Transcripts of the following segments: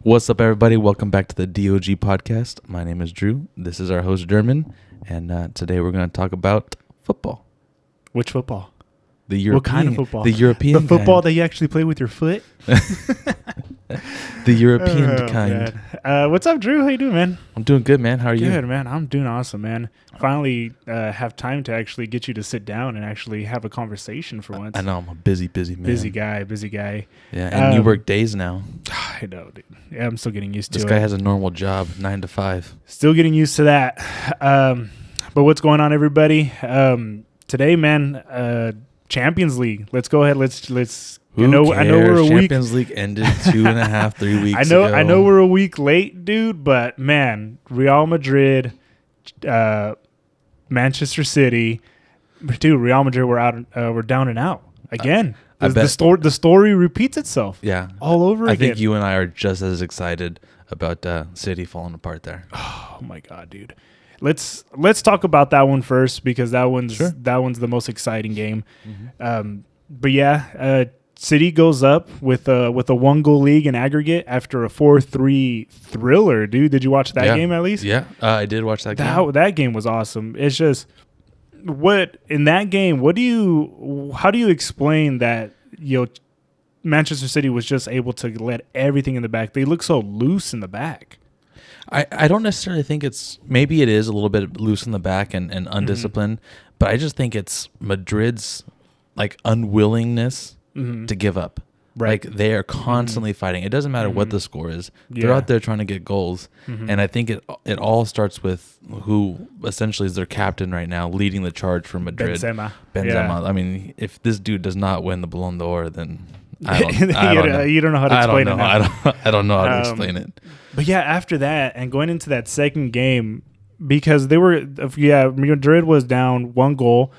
What's up, everybody? Welcome back to the D.O.G Podcast. My name is Drew. This is our host, German. And today we're going to talk about football. Which football? The European. What kind of football? The European The football kind. that you actually play with your foot? The European kind. What's up, Drew? How you doing, man? I'm doing good, man. How are you? Good, man. I'm doing awesome, man. Finally have time to actually get you to sit down and actually have a conversation for once. I know. I'm a busy man. Busy guy. Yeah, and you work days now. I know, dude. Yeah, I'm still getting used to it. This guy has a normal job, 9 to 5. Still getting used to that. But what's going on, everybody? Today, man, Champions League. Let's go ahead. Let's. Who cares? I know we're a week. Champions League ended 2.5, 3 weeks I ago. know we're a week late, dude. But man, Real Madrid, Manchester City, dude. Real Madrid we're down and out again. The story repeats itself. Yeah, all over again. I think you and I are just as excited about City falling apart there. Oh my god, dude. Let's talk about that one first because that one's the most exciting game. Mm-hmm. But yeah, City goes up with a 1-goal league in aggregate after a 4-3 thriller. Dude, did you watch that game at least? Yeah, I did watch that game. That game was awesome. It's just in that game. How do you explain that? Manchester City was just able to let everything in the back. They look so loose in the back. I don't necessarily think maybe it is a little bit loose in the back and undisciplined, but I just think it's Madrid's like unwillingness to give up. Right. Like they are constantly fighting. It doesn't matter what the score is. They're out there trying to get goals. And I think it all starts with who essentially is their captain right now, leading the charge for Madrid. Benzema. Yeah. I mean, if this dude does not win the Ballon d'Or, then I don't know. You don't know how to explain it now. I don't know how to explain it. But yeah, after that and going into that second game, because Madrid was down 1 goal,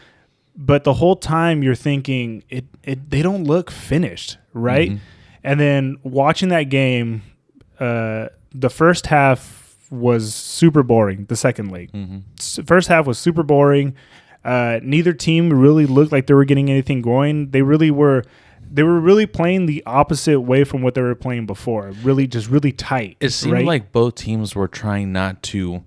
but the whole time you're thinking they don't look finished, right? Mm-hmm. And then watching that game, the first half was super boring. The second leg, first half was super boring. Neither team really looked like they were getting anything going. They were really playing the opposite way from what they were playing before. Really tight. It seemed like both teams were trying not to.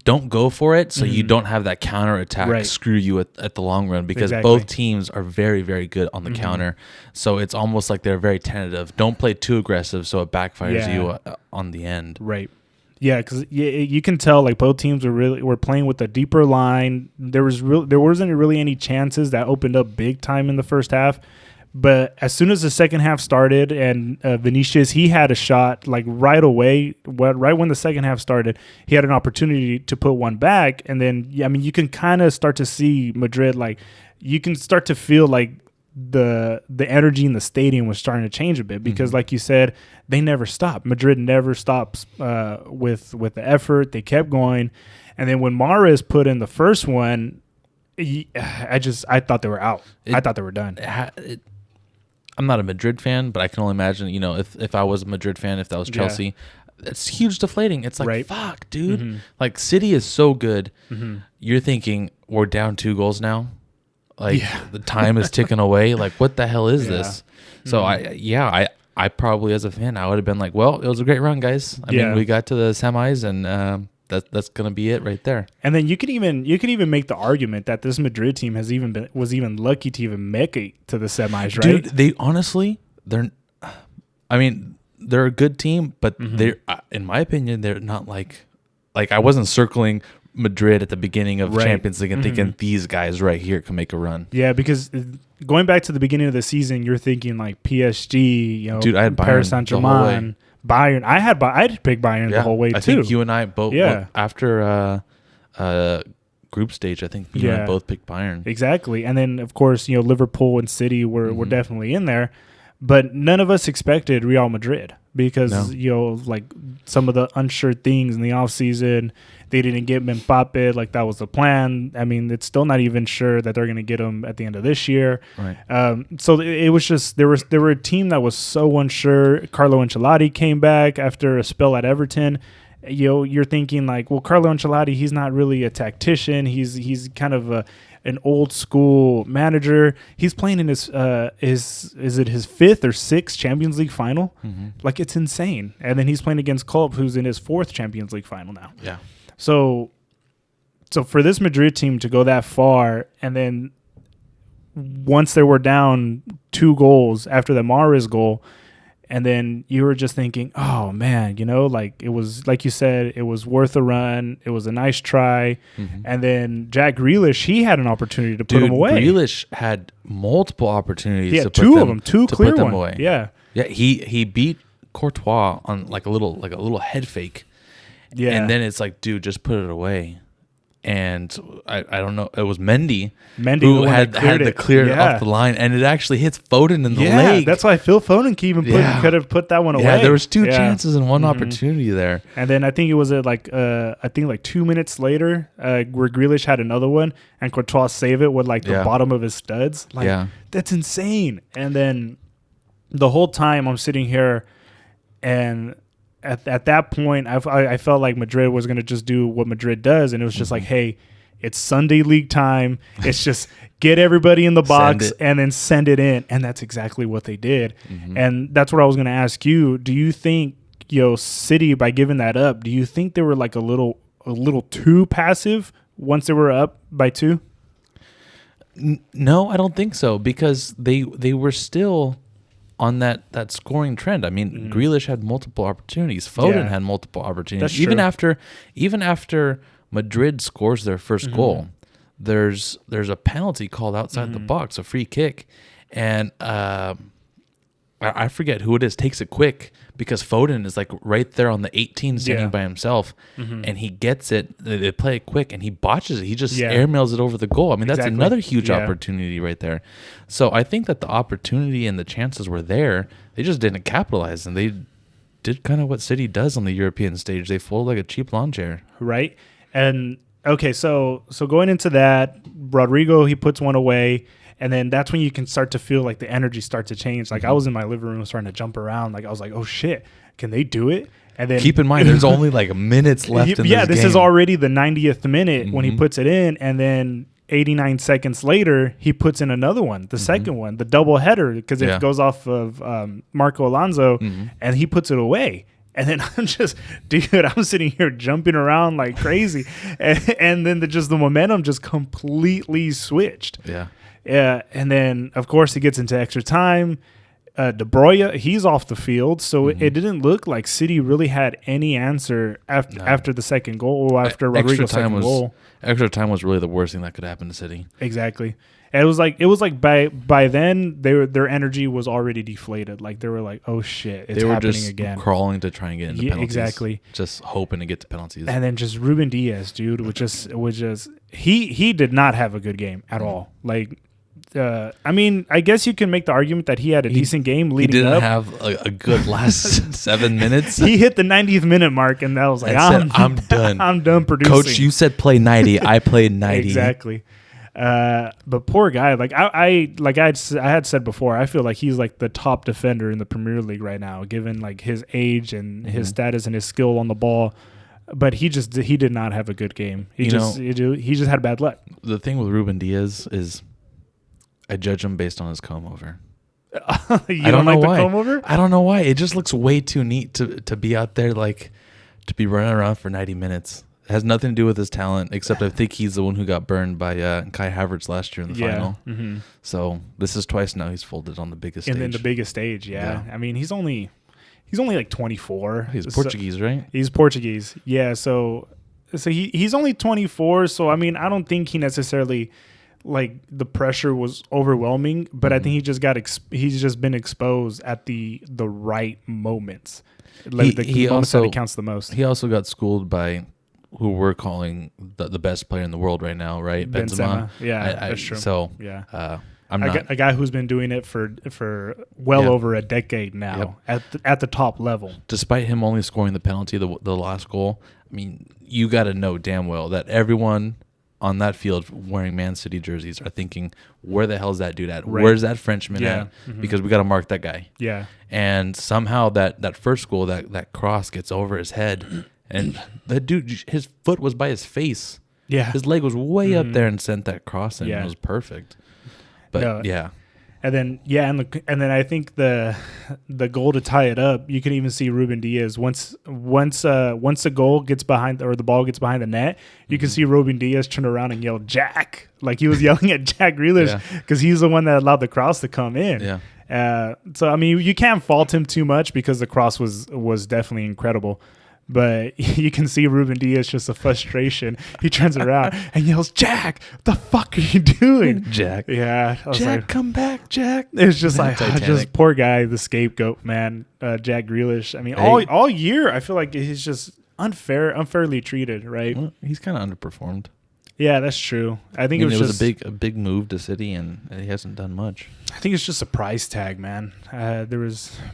Don't go for it, so you don't have that counter attack screw you at the long run, because both teams are very, very good on the counter. So it's almost like they're very tentative. Don't play too aggressive, so it backfires you on the end. Right. Yeah, because you can tell like both teams were playing with a deeper line. There wasn't really any chances that opened up big time in the first half. But as soon as the second half started and Vinicius, he had a shot like right away, right when the second half started, he had an opportunity to put one back. And then, you can kind of start to see Madrid, like you can start to feel like the energy in the stadium was starting to change a bit because like you said, they never stopped. Madrid never stops with the effort. They kept going. And then when Mahrez put in the first one, I thought they were out. I thought they were done. I'm not a Madrid fan, but I can only imagine, if I was a Madrid fan, if that was Chelsea, it's huge deflating. It's like, fuck, dude. Like, City is so good. You're thinking, we're down 2 goals now. Like, the time is ticking away. Like, what the hell is this? So, I probably, as a fan, I would have been like, well, it was a great run, guys. I mean, we got to the semis, and that's gonna be it right there. And then you could even make the argument that this Madrid team was even lucky to even make it to the semis, right? Dude, they honestly, they're a good team, but they're, in my opinion, they're not like I wasn't circling Madrid at the beginning of Champions League and thinking these guys right here can make a run. Yeah, because going back to the beginning of the season, you're thinking like PSG, dude, I had Paris Saint-Germain. Bayern. I had picked Bayern the whole way too. I think you and I both. Yeah. After group stage, I think you and I both picked Bayern. Exactly, and then of course Liverpool and City were definitely in there, but none of us expected Real Madrid because like some of the unsure things in the offseason. They didn't get Mbappe like that was the plan. I mean, it's still not even sure that they're going to get him at the end of this year. Right. So it was just there were a team that was so unsure. Carlo Ancelotti came back after a spell at Everton, you're thinking like, well, Carlo Ancelotti, he's not really a tactician. He's kind of an old school manager. He's playing in his is it his 5th or 6th Champions League final? Mm-hmm. Like, it's insane. And then he's playing against Klopp, who's in his 4th Champions League final now. Yeah. So for this Madrid team to go that far, and then once they were down 2 goals after the Mahrez goal, and then you were just thinking, oh, man, like, it was, like you said, it was worth a run. It was a nice try. Mm-hmm. And then Jack Grealish, he had an opportunity to put him away. Grealish had multiple opportunities. He had 2 of them, 2 clear ones. Away. Yeah. Yeah, he beat Courtois on like a little head fake. Yeah. And then it's like, dude, just put it away. And I don't know. It was Mendy who had to clear it off the line, and it actually hits Foden in the leg. That's why Phil Foden could have put that one away. Yeah, there was 2 chances and 1 opportunity there. And then I think it was like 2 minutes later where Grealish had another one, and Courtois saved it with like the bottom of his studs. Like, that's insane. And then the whole time I'm sitting here, and at that point, I felt like Madrid was going to just do what Madrid does, and it was just like, hey, it's Sunday league time. It's just get everybody in the box and then send it in, and that's exactly what they did. Mm-hmm. And that's what I was going to ask you. Do you think, City, by giving that up, do you think they were like a little too passive once they were up by 2? No, I don't think so, because they were still on that scoring trend. I mean, Grealish had multiple opportunities. Foden had multiple opportunities. Even after Madrid scores their first goal, there's a penalty called outside the box, a free kick, and I forget who it is, takes it quick, because Foden is like right there on the 18 standing by himself, and he gets it. They play it quick, and he botches it. He just airmails it over the goal. I mean, that's another huge opportunity right there. So I think that the opportunity and the chances were there. They just didn't capitalize, and they did kind of what City does on the European stage. They fold like a cheap lawn chair. Right. And okay, so going into that, Rodrigo, he puts one away. And then that's when you can start to feel like the energy start to change. Like, I was in my living room starting to jump around. Like, I was like, oh, shit, can they do it? And then keep in mind, there's only like minutes left in this game. Yeah, this is already the 90th minute when he puts it in. And then 89 seconds later, he puts in another one, the second one, the double header, because it goes off of Marco Alonso, and he puts it away. And then I'm just, dude, I'm sitting here jumping around like crazy. And then the momentum just completely switched. Yeah. Yeah, and then, of course, he gets into extra time. De Bruyne, he's off the field, so it didn't look like City really had any answer after the second goal, or after Rodrigo's second goal. Extra time was really the worst thing that could happen to City. Exactly. And it was like by then their energy was already deflated. Like, they were like, oh shit, it's happening again. Crawling to try and get into penalties. Exactly. Just hoping to get to penalties. And then just Ruben Diaz, dude, he did not have a good game at all. Like, I mean, I guess you can make the argument that he had a decent game leading up. He didn't have a good last 7 minutes. He hit the 90th minute mark, and I was like, I'm done. I'm done producing. Coach, you said play 90. I played 90. Exactly. But poor guy. Like, I had said before, I feel like he's like the top defender in the Premier League right now, given like his age and his status and his skill on the ball. But he did not have a good game. He just had bad luck. The thing with Ruben Diaz is, I judge him based on his comb over. I don't like the comb over? I don't know why. It just looks way too neat to be out there, like, to be running around for 90 minutes. It has nothing to do with his talent, except I think he's the one who got burned by Kai Havertz last year in the final. Mm-hmm. So this is twice now he's folded on the biggest stage. And then the biggest stage, yeah. I mean, he's only like 24. He's Portuguese, right? He's Portuguese. Yeah, so he's only 24, so I mean, I don't think he necessarily, like, the pressure was overwhelming, but I think he's just been exposed at the right moments. Like, the moments that it counts the most. He also got schooled by who we're calling the best player in the world right now, right? Benzema. Yeah, that's true. So yeah, a guy who's been doing it for well over a decade now at the top level. Despite him only scoring the penalty, the last goal, I mean, you got to know damn well that everyone on that field wearing Man City jerseys are thinking, where the hell is that dude at? Right. Where's that Frenchman at? Mm-hmm. Because we got to mark that guy. Yeah. And somehow that first goal, that cross gets over his head, And that dude, his foot was by his face. Yeah. His leg was way up there and sent that cross in. Yeah. It was perfect. But yeah. And then and then I think the goal to tie it up, you can even see Ruben Diaz once the goal gets behind or the ball gets behind the net, you can see Ruben Diaz turn around and yell Jack, like he was yelling at Jack Grealish because he's the one that allowed the cross to come in. Yeah. So I mean, you can't fault him too much because the cross was definitely incredible. But you can see Ruben Diaz just a frustration. He turns around and yells, "Jack, what the fuck are you doing?" Jack. Yeah. Jack, come back, Jack. It was just like, just poor guy, the scapegoat, man. Jack Grealish. I mean, all year, I feel like he's just unfairly treated, right? Well, he's kind of underperformed. Yeah, that's true. I think it was just a big move to City, and he hasn't done much. I think it's just a price tag, man.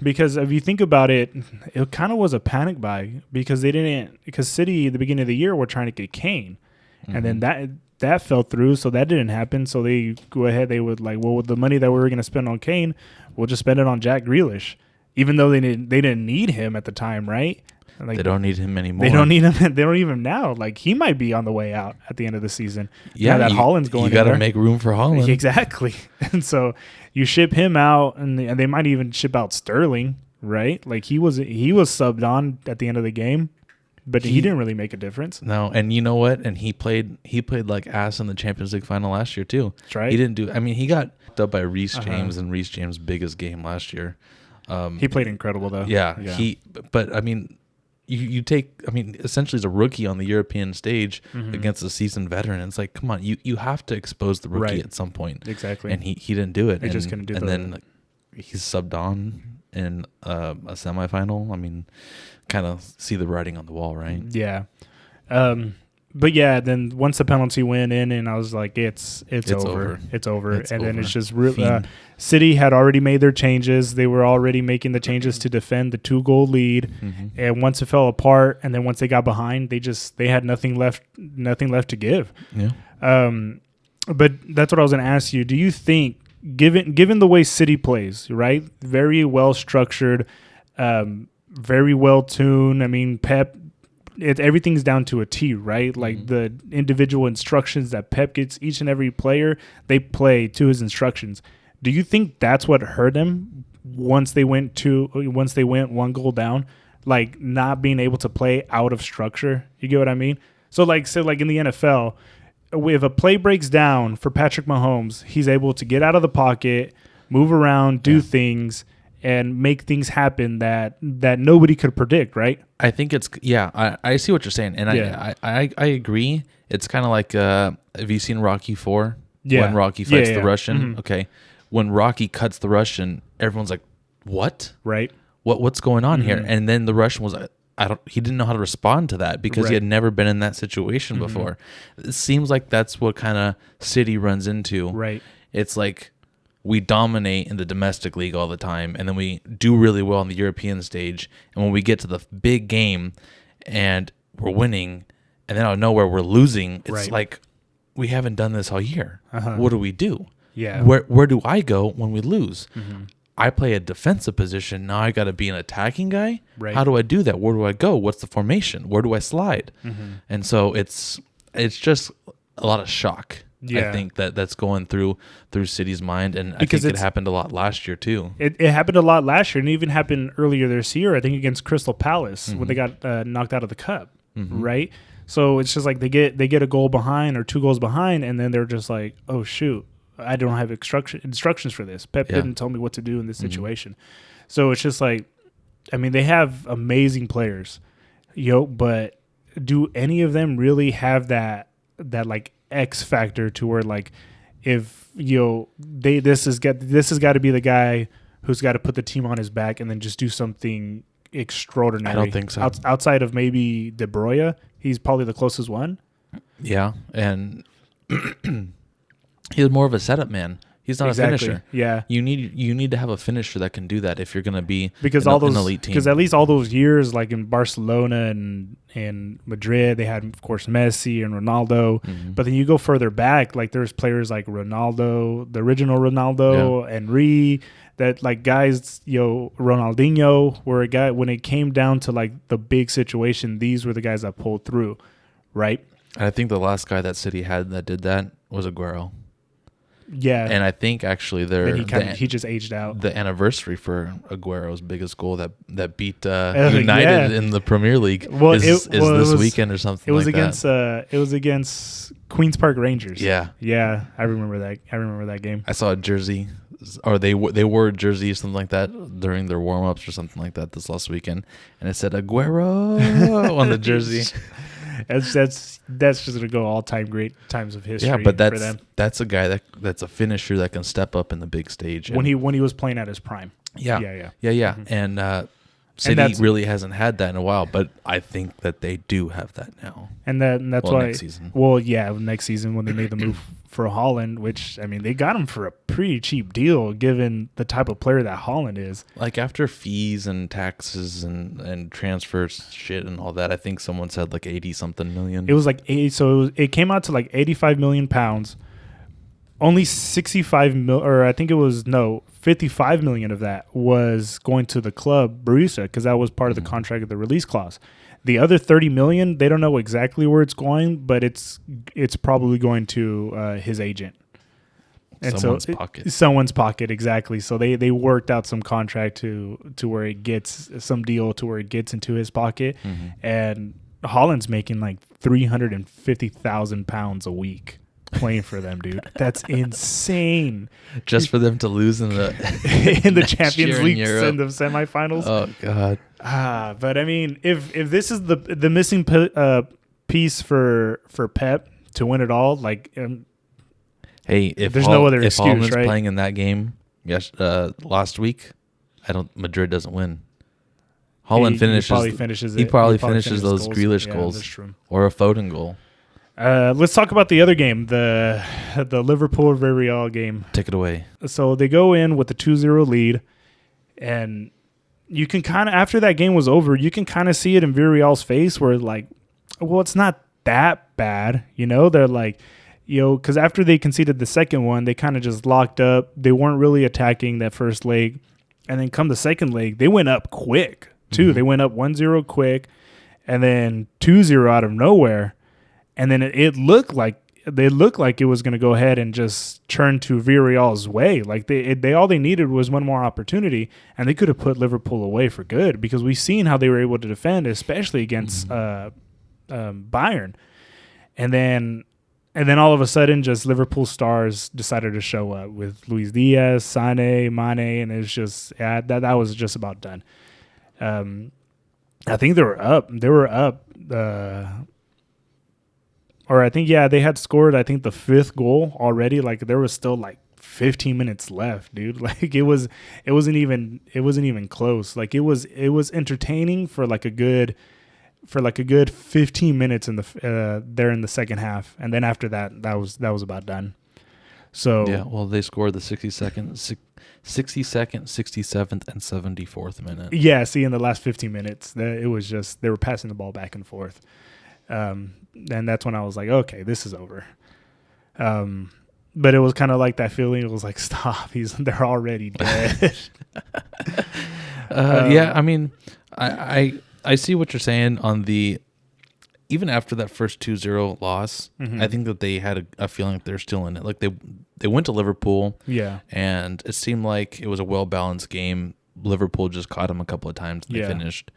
Because if you think about it, it kind of was a panic buy because City at the beginning of the year were trying to get Kane, and then that fell through, so that didn't happen. So they go ahead, they would like, well, with the money that we were going to spend on Kane, we'll just spend it on Jack Grealish, even though they didn't need him at the time, right? Like, they don't need him anymore. They don't need him. They don't need him now. Like he might be on the way out at the end of the season. Yeah, that Haaland's going. You got to make room for Haaland. Exactly. And so you ship him out, and they might even ship out Sterling, right? Like he was subbed on at the end of the game, but he didn't really make a difference. No, and you know what? And he played like ass in the Champions League final last year too. That's right. He didn't do. I mean, he got up by Reece James and Reece James' biggest game last year. He played incredible though. Yeah. But I mean. Essentially, he's a rookie on the European stage against a seasoned veteran. It's like, come on, you have to expose the rookie at some point. Exactly. And he didn't do it. He just couldn't do it. And then he's subbed on in a semifinal. I mean, kind of see the writing on the wall, right? Yeah. But yeah, then once the penalty went in, and I was like, it's over. It's over. And then it's just really City had already made their changes. They were already making the changes to defend the 2-goal lead. And once it fell apart, and then once they got behind, they had nothing left to give. Yeah. But that's what I was going to ask you. Do you think, given the way City plays, right? Very well structured, very well tuned. I mean, Pep. Everything's down to a T, right? Like the individual instructions that Pep gets each and every player, they play to his instructions. Do you think that's what hurt them once they went 1 goal down, like not being able to play out of structure? You get what I mean? So like in the NFL, if a play breaks down for Patrick Mahomes, he's able to get out of the pocket, move around, do things, and make things happen that nobody could predict, right? I think it's I see what you're saying, and I agree. It's kind of like have you seen Rocky IV? When Rocky fights the Russian, okay. When Rocky cuts the Russian, everyone's like, "What? Right? What's going on here?" And then the Russian was like, he didn't know how to respond to that because he had never been in that situation before. It seems like that's what kind of City runs into. Right. It's like we dominate in the domestic league all the time, and then we do really well on the European stage. And when we get to the big game and we're winning, and then out of nowhere we're losing, it's like we haven't done this all year. What do we do? Yeah. Where do I go when we lose? I play a defensive position. Now I got to be an attacking guy. Right. How do I do that? Where do I go? What's the formation? Where do I slide? And so it's just a lot of shock. Yeah. I think that's going through City's mind, and because I think it happened a lot last year too. It happened a lot last year, and it even happened earlier this year. I think against Crystal Palace when they got knocked out of the cup, right? So it's just like they get a goal behind or 2 goals behind, and then they're just like, oh shoot, I don't have instructions for this. Pep didn't tell me what to do in this situation. So it's just like, I mean, they have amazing players, but do any of them really have that like X factor to where like if this has got to be the guy who's got to put the team on his back and then just do something extraordinary? I don't think so. Outside of maybe De Bruyne, he's probably the closest one. Yeah, and he's more of a setup man. He's not a finisher. Yeah, you need to have a finisher that can do that if you're going to be because an elite team. Because at least all those years, like in Barcelona and Madrid, they had of course Messi and Ronaldo. But then you go further back, like there's players like Ronaldo, the original Ronaldo, Henry, that like guys, Ronaldinho were a guy when it came down to like the big situation. These were the guys that pulled through, right? I think the last guy that City had that did that was Aguero. Yeah, and I think actually he just aged out. The anniversary for Aguero's biggest goal that beat United in the Premier League is this weekend or something. It was like against that. It was against Queens Park Rangers. Yeah, I remember that. I remember that game. I saw a jersey, or they wore a jersey or something like that during their warm ups or something like that this last weekend, and it said Aguero on the jersey. That's just gonna go all time great times of history. Yeah, but for them. That's a guy that's a finisher that can step up in the big stage. When he was playing at his prime. Yeah. Mm-hmm. And City really hasn't had that in a while, but I think that they do have that now. And that's why next season. Well, yeah, next season when they made the move for Haaland, which I mean they got him for a pretty cheap deal given the type of player that Haaland is. Like after fees and taxes and transfers shit and all that, I think someone said like 80 something million. It was like 80, so it came out to like 85 million pounds. Only 65 mil, or I think it was 55 million of that was going to the club Borussia because that was part of the contract of the release clause. The other 30 million, they don't know exactly where it's going, but it's probably going to his agent. And someone's pocket, exactly. So they worked out some contract to where it gets some deal to where it gets into his pocket, and Haaland's making like 350,000 pounds a week playing for them, dude. That's insane. Just for them to lose in the in the Champions League in the semifinals. Oh god. But I mean, if this is the missing piece for Pep to win it all, like. Hey, if there's no other excuse, Haaland's right? playing in that game, last week, Madrid doesn't win. Haaland finishes. He probably finishes those Grealish goals or a Foden goal. Let's talk about the other game, the Liverpool Villarreal game. Take it away. So they go in with a 2-0 lead, and you can kind of, after that game was over, you can kind of see it in Villarreal's face where like, well, it's not that bad, They're like, because after they conceded the second one, they kind of just locked up. They weren't really attacking that first leg, and then come the second leg, they went up quick too. They went up 1-0 quick, and then 2-0 out of nowhere. And then it looked like it was going to go ahead and just turn to Villarreal's way. Like they all they needed was one more opportunity, and they could have put Liverpool away for good because we've seen how they were able to defend, especially against Bayern. And then all of a sudden, just Liverpool stars decided to show up with Luis Diaz, Sané, Mane, and it's just that was just about done. I think they were up. Or I think, they had scored, I think, the fifth goal already. Like, there was still, like, 15 minutes left, dude. Like, it wasn't even close. Like, it was entertaining for, like, a good 15 minutes in there in the second half. And then after that was about done. So yeah, well, they scored the 62nd, 67th, and 74th minute. Yeah, see, in the last 15 minutes, it was just they were passing the ball back and forth. And that's when I was like, okay, this is over. But it was kind of like that feeling. It was like, stop, they're already dead. Yeah, I mean, I see what you're saying on the, even after that first 2-0 loss, I think that they had a feeling that they're still in it. Like they went to Liverpool, and it seemed like it was a well-balanced game. Liverpool just caught them a couple of times and they finished.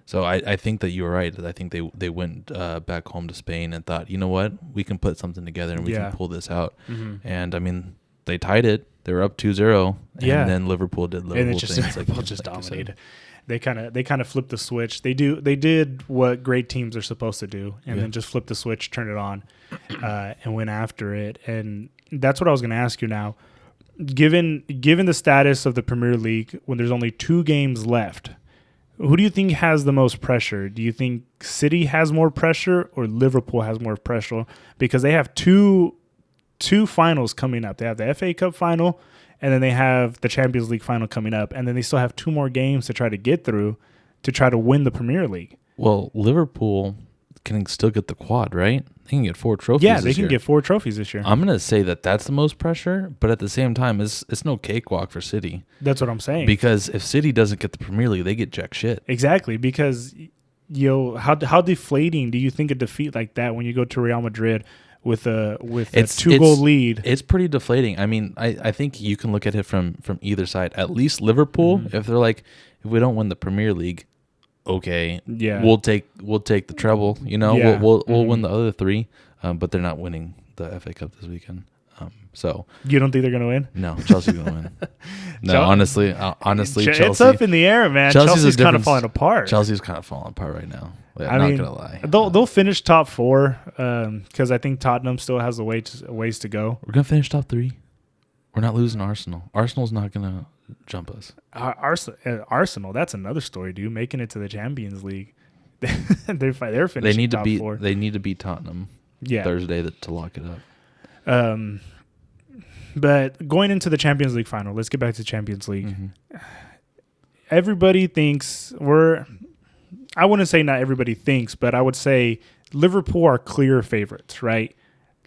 So I think that you were right. I think they went back home to Spain and thought, you know what, we can put something together and we can pull this out. And I mean, they tied it. They were up 2-0, and then Liverpool did Liverpool things. Liverpool just dominated. They kind of flipped the switch. They did what great teams are supposed to do, and then just flip the switch, turn it on, and went after it. And that's what I was going to ask you now. Given the status of the Premier League, when there's only 2 games left, who do you think has the most pressure? Do you think City has more pressure or Liverpool has more pressure? Because they have two finals coming up. They have the FA Cup final, and then they have the Champions League final coming up, and then they still have 2 more games to try to get through to try to win the Premier League. Well, Liverpool can still get the quad, right? They can get 4 trophies. Yeah, they can get 4 trophies this year. I'm gonna say that's the most pressure, but at the same time, it's no cakewalk for City. That's what I'm saying. Because if City doesn't get the Premier League, they get jack shit. Exactly. Because how deflating do you think a defeat like that when you go to Real Madrid with a 2-goal lead? It's pretty deflating. I mean, I think you can look at it from either side. At least Liverpool, if they're like, if we don't win the Premier League, okay, we'll take the treble. You know, we'll win the other 3, but they're not winning the FA Cup this weekend. So you don't think they're gonna win? No, Chelsea's gonna win. No, honestly, Chelsea. It's up in the air, man. Chelsea's kind of falling apart. Chelsea's kind of falling apart right now. Like, I'm not gonna lie. They'll finish top 4 because I think Tottenham still has a ways to go. We're gonna finish top 3. We're not losing Arsenal. Arsenal's not gonna jump us. Arsenal, that's another story, dude. Making it to the Champions League, they're finishing. They need to top beat. 4. They need to beat Tottenham. Thursday to lock it up. But going into the Champions League final, let's get back to Champions League. Everybody thinks I wouldn't say not everybody thinks, but I would say Liverpool are clear favorites, right?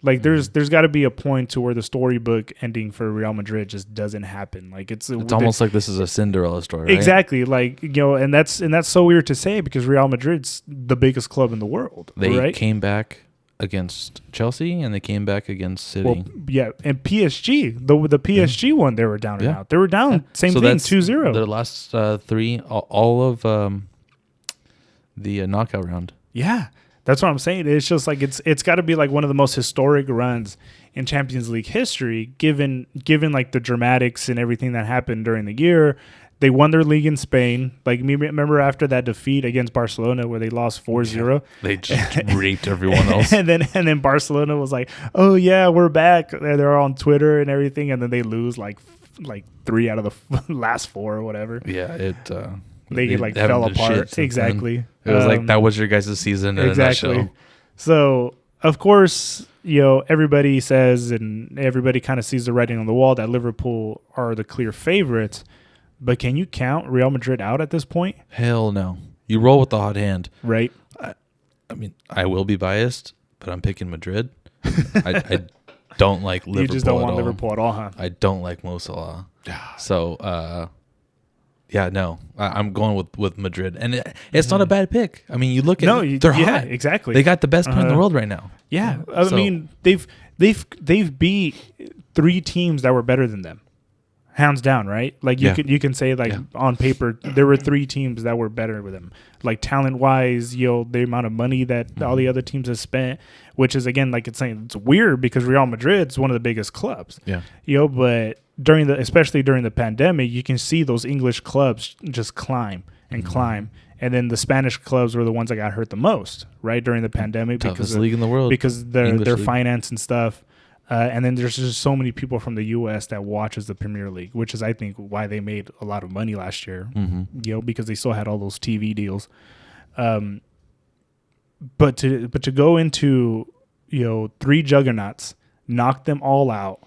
Like there's got to be a point to where the storybook ending for Real Madrid just doesn't happen. Like it's almost like this is a Cinderella story, right? Exactly. Like, and that's so weird to say because Real Madrid's the biggest club in the world. They came back against Chelsea and they came back against City. Well, yeah, and PSG, the PSG one, they were down and out. They were down, same thing, 2-0. Their last 3, all of the knockout round. Yeah, that's what I'm saying. It's just like it's got to be like one of the most historic runs in Champions League history, given like the dramatics and everything that happened during the year. They won their league in Spain. Like, remember after that defeat against Barcelona where they lost 4-0? They just raped everyone else. and then Barcelona was like, "Oh yeah, we're back." They're on Twitter and everything, and then they lose like 3 out of the last 4 or whatever. Yeah, they like fell apart. Exactly. It was like that was your guys' season. Exactly. So of course, everybody says and everybody kind of sees the writing on the wall that Liverpool are the clear favorites. But can you count Real Madrid out at this point? Hell no. You roll with the hot hand. Right. I mean, I will be biased, but I'm picking Madrid. I don't like Liverpool. You just don't want all. Liverpool at all, huh? I don't like Mo Salah. So, no. I'm going with Madrid. And it's not a bad pick. I mean, you look at it, they're hot. Exactly. They got the best player in the world right now. Yeah. I mean, they've beat 3 teams that were better than them. Hands down, right? Like you can say like on paper there were 3 teams that were better with them. Like talent wise, the amount of money that all the other teams have spent, which is again like it's weird because Real Madrid's one of the biggest clubs. Yeah. But especially during the pandemic, you can see those English clubs just climb and climb. And then the Spanish clubs were the ones that got hurt the most, right, during the pandemic toughest league in the world because their finance and stuff. And then there's just so many people from the U.S. that watches the Premier League, which is, I think, why they made a lot of money last year, because they still had all those TV deals. But to go into, 3 juggernauts, knock them all out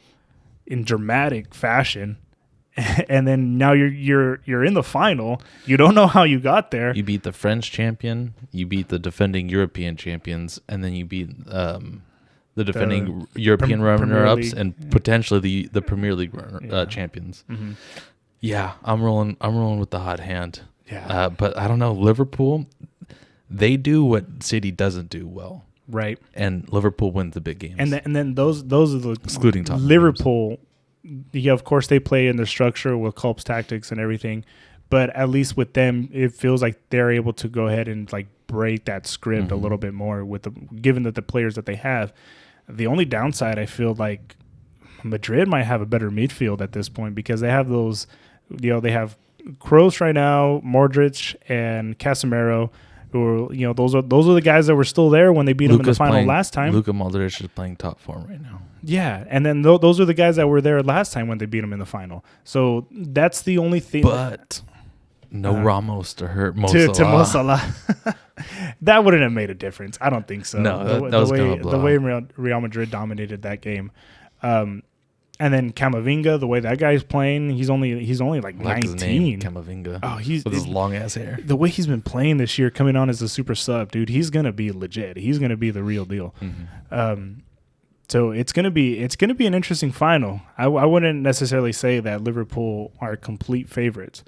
in dramatic fashion, and then now you're in the final. You don't know how you got there. You beat the French champion, you beat the defending European champions, and then you beat the defending European runner-ups and potentially the Premier League champions. Mm-hmm. Yeah, I'm rolling with the hot hand. Yeah, but I don't know. Liverpool, they do what City doesn't do well, right? And Liverpool wins the big games. And then those are the excluding Tottenham Liverpool. Yeah, of course they play in their structure with Klopp's tactics and everything, but at least with them, it feels like they're able to go ahead and like break that script a little bit more with given that the players that they have. The only downside, I feel like Madrid might have a better midfield at this point because they have those, they have Kroos right now, Modric and Casemiro, who are, those are the guys that were still there when they beat them in the final last time. Luka Modric is playing top form right now. Yeah, and then those are the guys that were there last time when they beat them in the final. So that's the only thing. But no Ramos to hurt Mo Salah. To Mo Salah. That wouldn't have made a difference. I don't think so. No, that was going to blow the way Real Madrid dominated that game. And And then Camavinga, the way that guy's playing, he's only like 19. His name, Camavinga. Oh, he's with his long ass hair. The way he's been playing this year, coming on as a super sub, dude, he's gonna be legit. He's gonna be the real deal. Mm-hmm. So it's gonna be an interesting final. I wouldn't necessarily say that Liverpool are complete favorites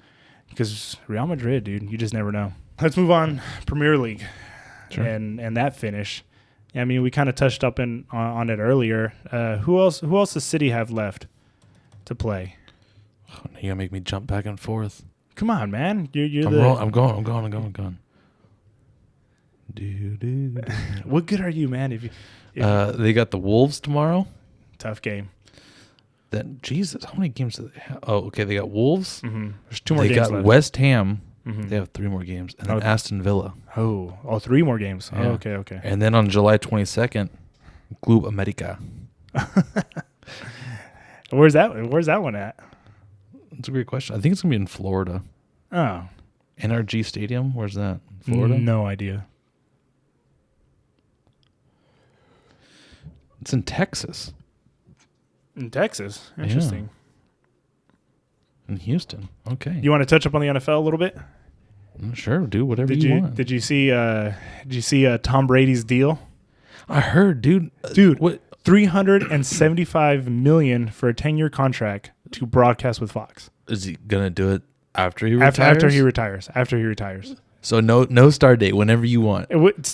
because Real Madrid, dude, you just never know. Let's move on. Premier League, sure. and that finish. I mean, we kind of touched up on it earlier. Who else does City have left to play? Oh, you're gonna make me jump back and forth. Come on, man. I'm going. Dude. What good are you, man? If they got the Wolves tomorrow. Tough game. Then Jesus, how many games do they have? Oh, okay. They got Wolves. Mm-hmm. There's 2 more games left. They got West Ham. Mm-hmm. They have 3 more games, and then Aston Villa. Oh, 3 more games. Yeah. Oh, okay. And then on July 22nd, Club America. Where's that one at? That's a great question. I think it's gonna be in Florida. Oh, NRG Stadium. Where's that? Florida. No idea. It's in Texas. In Texas. Interesting. Yeah. In Houston. Okay. You want to touch up on the NFL a little bit? Sure, do whatever you want. Did you see Tom Brady's deal? I heard, dude. What? $375 million for a 10-year contract to broadcast with Fox. Is he gonna do it after he retires? After he retires. So no start date. Whenever you want,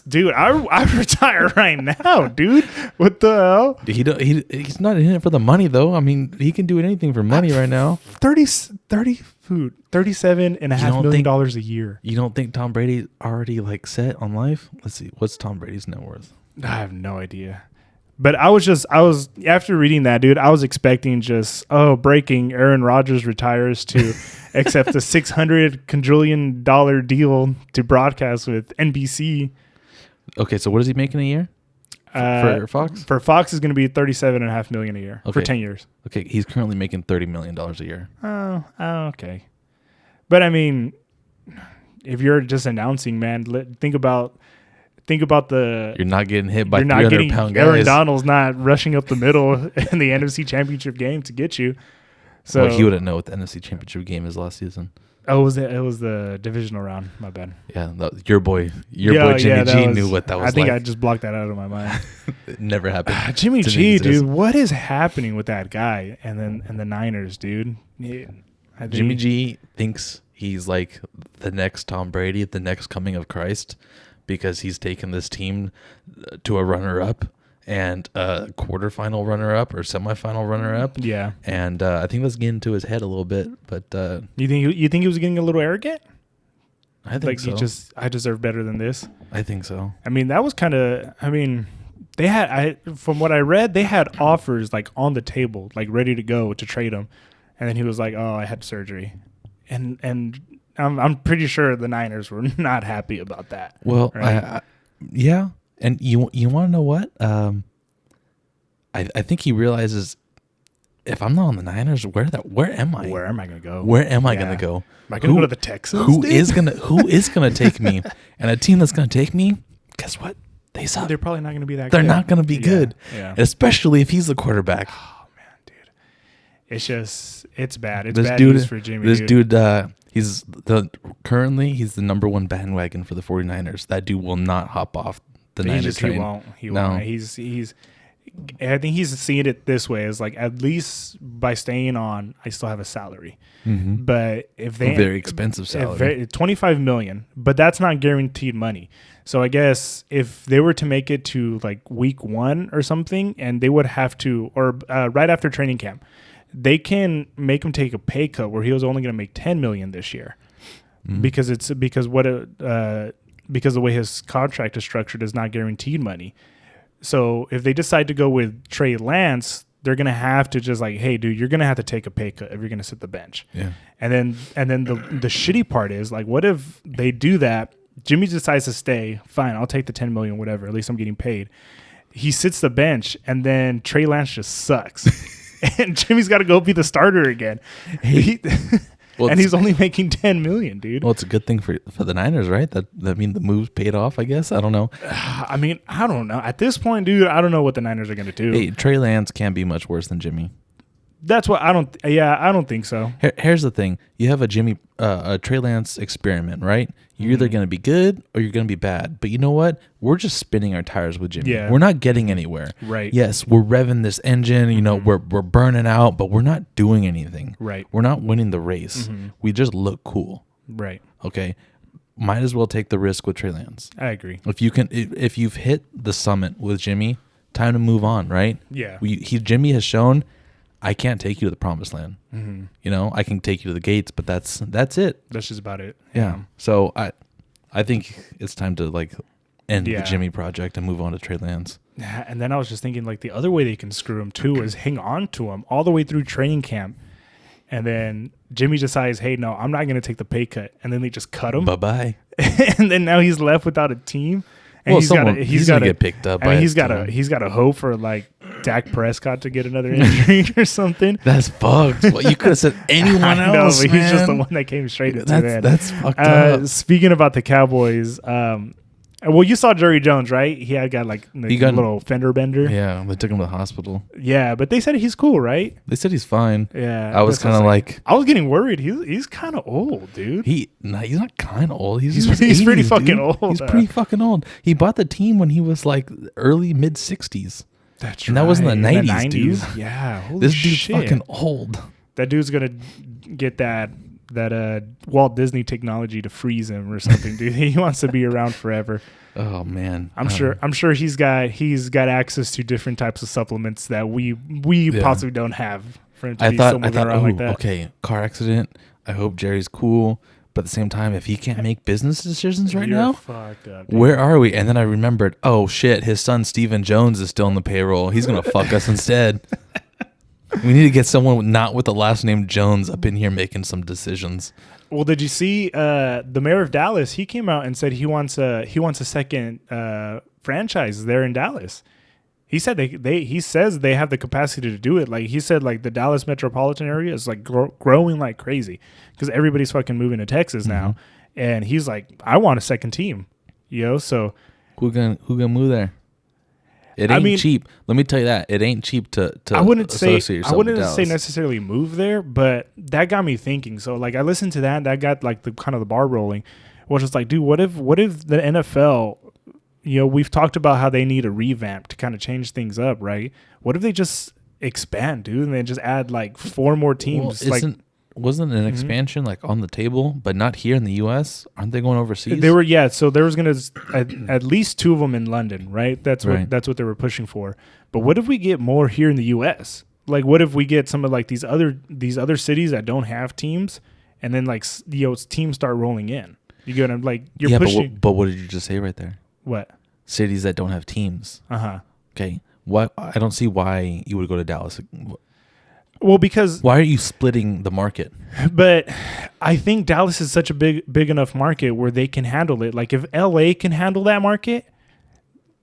dude. I retire right now, dude. What the hell? He's not in it for the money though. I mean, he can do anything for money right now. $37.5 million a year. You don't think Tom Brady already like set on life? Let's see. What's Tom Brady's net worth? I have no idea. But I was after reading that, dude, I was expecting breaking, Aaron Rodgers retires to accept a $600 quadrillion deal to broadcast with NBC. Okay, so what is he making a year for Fox? For Fox is going to be $37.5 million a year for 10 years. Okay, he's currently making $30 million a year. Oh, okay. But I mean, if you're just announcing, man, think about the... You're not getting hit by 300-pound guys. Aaron Donald's not rushing up the middle in the NFC Championship game to get you. So he wouldn't know what the NFC Championship game is last season. Oh, it was the divisional round. My bad. Yeah, your boy Jimmy G knew what that was. I think I just blocked that out of my mind. It never happened. Jimmy G, dude, what is happening with that guy and the Niners, dude? Jimmy G thinks he's like the next Tom Brady, the next coming of Christ, because he's taken this team to a runner-up and a quarterfinal runner-up or semifinal runner-up. Yeah. And I think that's getting to his head a little bit. But you think he was getting a little arrogant? I think so. I deserve better than this. I think so. I mean, that was kind of. I mean, from what I read, they had offers like on the table, like ready to go to trade him, and then he was like, "Oh, I had surgery," and I'm pretty sure the Niners were not happy about that. Well, right? Yeah. And you want to know what? I think he realizes, if I'm not on the Niners, where am I? Where am I going to go? Where am I going to go? Am I going to go to the Texans? Who is gonna take me? And a team that's going to take me, guess what? They suck. They're probably not going to be that good. They're not going to be good. Yeah. Especially if he's the quarterback. Oh, man, dude. It's bad. It's this bad dude, news for Jimmy. This dude, he's currently the number one bandwagon for the 49ers. That dude will not hop off the Niners train. He won't. I think he's seeing it this way, as like, at least by staying on, I still have a salary. Mm-hmm. But if they a very expensive salary, $25 million, but that's not guaranteed money. So I guess if they were to make it to like week 1 or something, and they would have to, or right after training camp, they can make him take a pay cut where he was only going to make $10 million this year, because the way his contract is structured is not guaranteed money. So if they decide to go with Trey Lance, they're going to have to just like, hey, dude, you're going to have to take a pay cut if you're going to sit the bench. Yeah. And then the shitty part is, like, what if they do that? Jimmy decides to stay. Fine, I'll take the $10 million, whatever. At least I'm getting paid. He sits the bench, and then Trey Lance just sucks. And Jimmy's got to go be the starter again. And he's only making $10 million, dude. Well, it's a good thing for the Niners, right? That mean the moves paid off, I guess. I don't know. I mean, I don't know. At this point, dude, I don't know what the Niners are going to do. Hey, Trey Lance can't be much worse than Jimmy. That's what I don't. I don't think so. Here's the thing: you have a Trey Lance experiment, right? You're either going to be good or you're going to be bad. But you know what? We're just spinning our tires with Jimmy. Yeah. We're not getting anywhere. Right. Yes, we're revving this engine. You know, we're burning out, but we're not doing anything. Right. We're not winning the race. We just look cool. Right. Okay. Might as well take the risk with Trey Lance. I agree. If you've hit the summit with Jimmy, time to move on, right? Yeah. Jimmy has shown, I can't take you to the promised land. You know, I can take you to the gates, but that's it. That's just about it. Yeah. So I think it's time to like end the Jimmy project and move on to Trey Lance. And then I was just thinking like the other way they can screw him too is hang on to him all the way through training camp. And then Jimmy decides, hey, no, I'm not going to take the pay cut. And then they just cut him. Bye-bye. And then now he's left without a team. And he's got to get picked up. He's got to hope for like Dak Prescott to get another injury or something. That's fucked. Well, you could have said anyone else. But he's just the one that came straight into that. That's fucked up. Speaking about the Cowboys, well, you saw Jerry Jones, right? He got like a little fender bender. Yeah, they took him to the hospital. Yeah, but they said he's cool, right? They said he's fine. Yeah, I was kind of like, I was getting worried. He's kind of old, dude. He's not kind of old. He's 80s, pretty fucking old. He's pretty fucking old. He bought the team when he was like early mid 60s. That's and that was in the 90s, dude. Yeah, holy this dude's shit. fucking old. That dude's gonna get that Walt Disney technology to freeze him or something, dude. He wants to be around forever. Oh man, I'm sure he's got access to different types of supplements that we possibly don't have for him to be moving around like that. Okay, car accident. I hope Jerry's cool, but at the same time, if he can't make business decisions right now, fucked up, dude. Where are we? And then I remembered, oh shit, his son Stephen Jones is still on the payroll. He's gonna fuck us instead. We need to get someone not with the last name Jones up in here making some decisions. Well, did you see the mayor of Dallas? He came out and said he wants a second franchise there in Dallas. He said he says they have the capacity to do it. Like he said, like the Dallas metropolitan area is like growing like crazy because everybody's fucking moving to Texas now, and he's like, I want a second team, So who gonna move there? It ain't cheap. Let me tell you that it ain't cheap to I wouldn't say Dallas. necessarily move there, but that got me thinking. So like I listened to that got like the kind of the bar rolling. Was just like, dude, what if the NFL, we've talked about how they need a revamp to kind of change things up, right? What if they just expand, dude, and they just add like 4 more teams? Well, wasn't an expansion like on the table, but not here in the U.S.? Aren't they going overseas? They were, yeah. So there was going to at least 2 of them in London, right? That's what they were pushing for. But what if we get more here in the U.S.? Like, what if we get some of like these other cities that don't have teams, and then like teams start rolling in? You get them like you're pushing. But what did you just say right there? What? Cities that don't have teams. Okay. What? I don't see why you would go to Dallas. Well, because why are you splitting the market? But I think Dallas is such a big enough market where they can handle it. Like if LA can handle that market,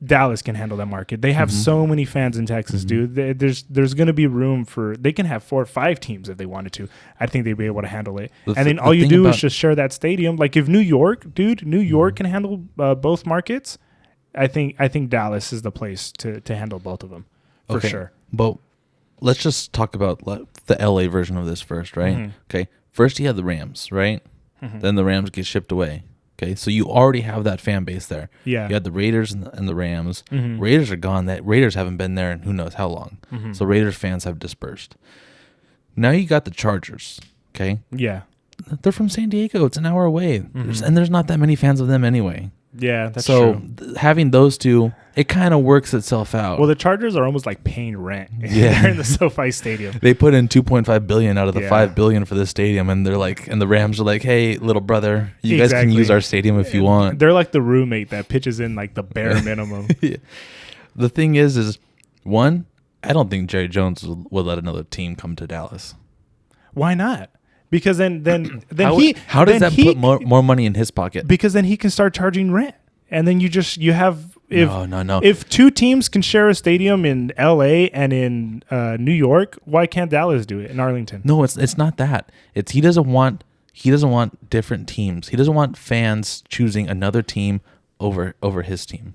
Dallas can handle that market. They have so many fans in Texas, dude. There's going to be room for they can have 4 or 5 teams if they wanted to. I think they'd be able to handle it. And then all you do is just share that stadium. Like if New York can handle both markets, I think Dallas is the place to handle both of them for sure. But let's just talk about the LA version of this first, right? Okay. First you have the Rams, right? Then the Rams get shipped away. Okay. So you already have that fan base there. Yeah. You had the Raiders and the Rams. Raiders are gone. That Raiders haven't been there in who knows how long. So Raiders fans have dispersed. Now you got the Chargers. Okay. Yeah. They're from San Diego. It's an hour away. And there's not that many fans of them anyway. Yeah, that's true. So having those two, it kind of works itself out. Well, the Chargers are almost like paying rent. They're in the SoFi Stadium. They put in $2.5 billion out of the $5 billion for this stadium, and they're like, and the Rams are like, "Hey, little brother, you guys can use our stadium if you want." They're like the roommate that pitches in like the bare minimum. The thing is one, I don't think Jerry Jones will let another team come to Dallas. Why not? Because then how does that put more money in his pocket? Because then he can start charging rent, and then you have no. If 2 teams can share a stadium in L.A. and in New York, why can't Dallas do it in Arlington? No, it's not that. It's he doesn't want different teams. He doesn't want fans choosing another team over his team.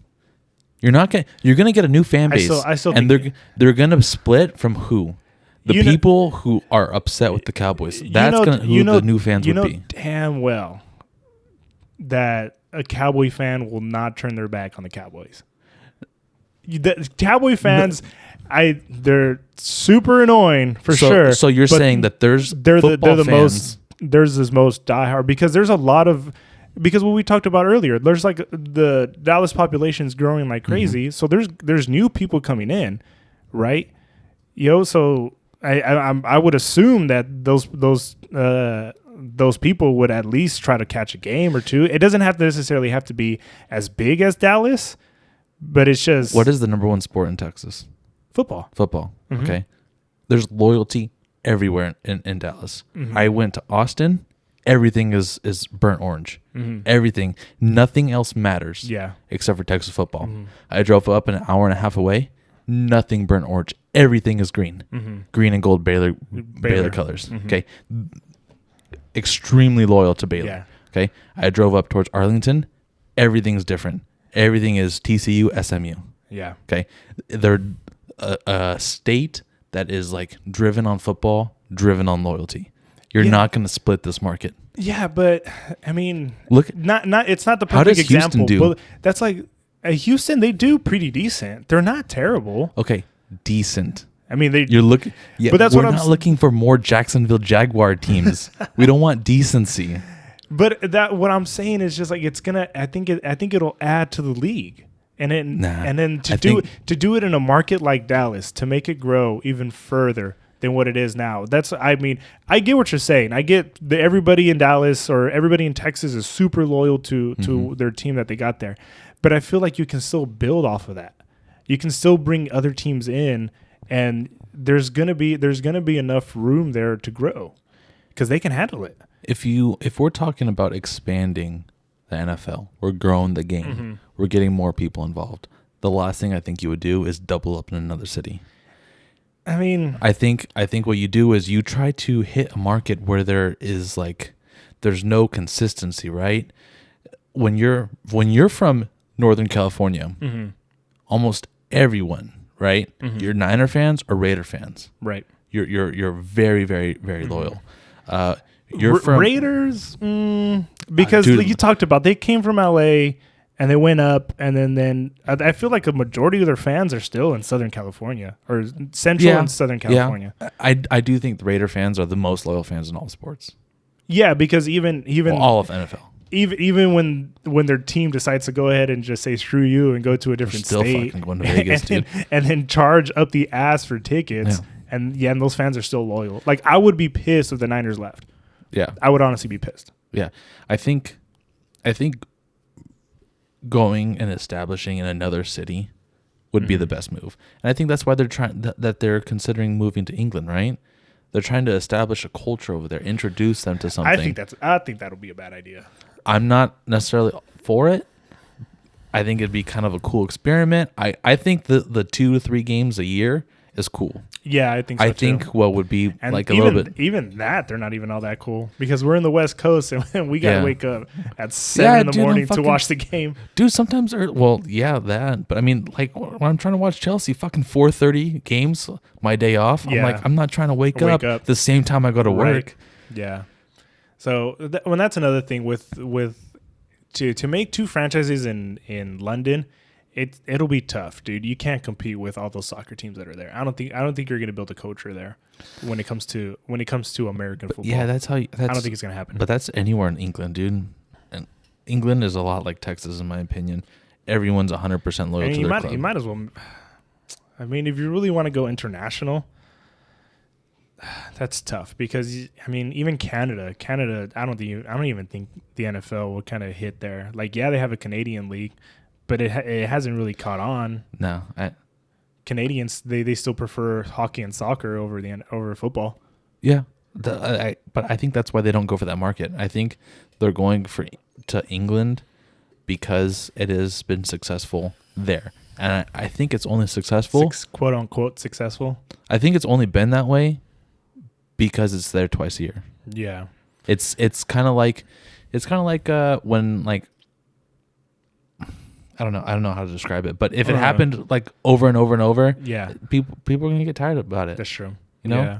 You're gonna get a new fan base, I still and they're gonna split from who? The people who are upset with the Cowboys, that's who the new fans would be. Damn well that a Cowboy fan will not turn their back on the Cowboys. The Cowboy fans, they're super annoying for sure. So you're saying that they're the most diehard because there's a lot of because what we talked about earlier. There's like the Dallas population is growing like crazy, so there's new people coming in, right? So I would assume that those people would at least try to catch a game or two. It doesn't necessarily have to be as big as Dallas, but it's just... What is the number one sport in Texas? Football. Mm-hmm. Okay. There's loyalty everywhere in Dallas. Mm-hmm. I went to Austin. Everything is burnt orange. Mm-hmm. Everything. Nothing else matters. Yeah. Except for Texas football. Mm-hmm. I drove up an hour and a half away. Nothing burnt orange. Everything is green. Mm-hmm. Green and gold Baylor colors. Mm-hmm. Okay. Extremely loyal to Baylor. Yeah. Okay. I drove up towards Arlington. Everything's different. Everything is TCU, SMU. Yeah. Okay. They're a state that is like driven on football, driven on loyalty. You're not going to split this market. Yeah, but I mean, look, it's not the perfect how does example. Houston do? But that's like Houston. They do pretty decent. They're not terrible. Okay, decent. I mean, you're looking. Yeah, but that's we're not looking for more Jacksonville Jaguar teams. We don't want decency. But what I'm saying is just like it's gonna. I think it'll add to the league, and then to do it in a market like Dallas to make it grow even further than what it is now. I get what you're saying. I get that everybody in Dallas or everybody in Texas is super loyal to their team that they got there. But I feel like you can still build off of that. You can still bring other teams in, and there's gonna be enough room there to grow because they can handle it. If we're talking about expanding the NFL, we're growing the game, we're getting more people involved. The last thing I think you would do is double up in another city. I mean, I think what you do is you try to hit a market where there's no consistency, right? When you're from Northern California, almost everyone, right? You're Niner fans or Raider fans, right? You're very, very, very loyal. You're from Raiders because like you talked about, they came from LA. And they went up, and then I feel like a majority of their fans are still in Southern California or Central and Southern California. Yeah. I do think the Raider fans are the most loyal fans in all sports. Yeah, because even all of NFL. Even when their team decides to go ahead and just say screw you and go to a different still state, fucking going to Vegas, dude, and then charge up the ass for tickets, and those fans are still loyal. Like I would be pissed if the Niners left. Yeah, I would honestly be pissed. Yeah, I think going and establishing in another city would be the best move. And I think that's why they're considering moving to England, right? They're trying to establish a culture over there, introduce them to something. I think that'll be a bad idea. I'm not necessarily for it. I think it'd be kind of a cool experiment. I think the 2 to 3 games a year is cool. Yeah, I think so. I think what would be and like a little bit. Even that, they're not even all that cool because we're in the West Coast and we got to wake up at 7 in the morning to watch the game. Dude, sometimes, that. But I mean, like when I'm trying to watch Chelsea, fucking 4:30 games, my day off. I'm like, I'm not trying to wake up the same time I go to work. Yeah. So that's another thing with to make 2 franchises in London. It'll be tough, dude. You can't compete with all those soccer teams that are there. I don't think you're going to build a culture there when it comes to American football. Yeah, I don't think it's going to happen. But that's anywhere in England, dude. And England is a lot like Texas, in my opinion. Everyone's 100% loyal to their club. You might as well. I mean, if you really want to go international, that's tough because I mean, even Canada. I don't even think the NFL will kind of hit there. Like, yeah, they have a Canadian league. But it hasn't really caught on. No, Canadians they still prefer hockey and soccer over football. Yeah, but I think that's why they don't go for that market. I think they're going to England because it has been successful there, and I think it's only successful, quote unquote successful. I think it's only been that way because it's there twice a year. Yeah, it's kind of like when like. I don't know how to describe it, but if it happened like over and over and over, yeah, people are gonna get tired about it. That's true. You know? Yeah.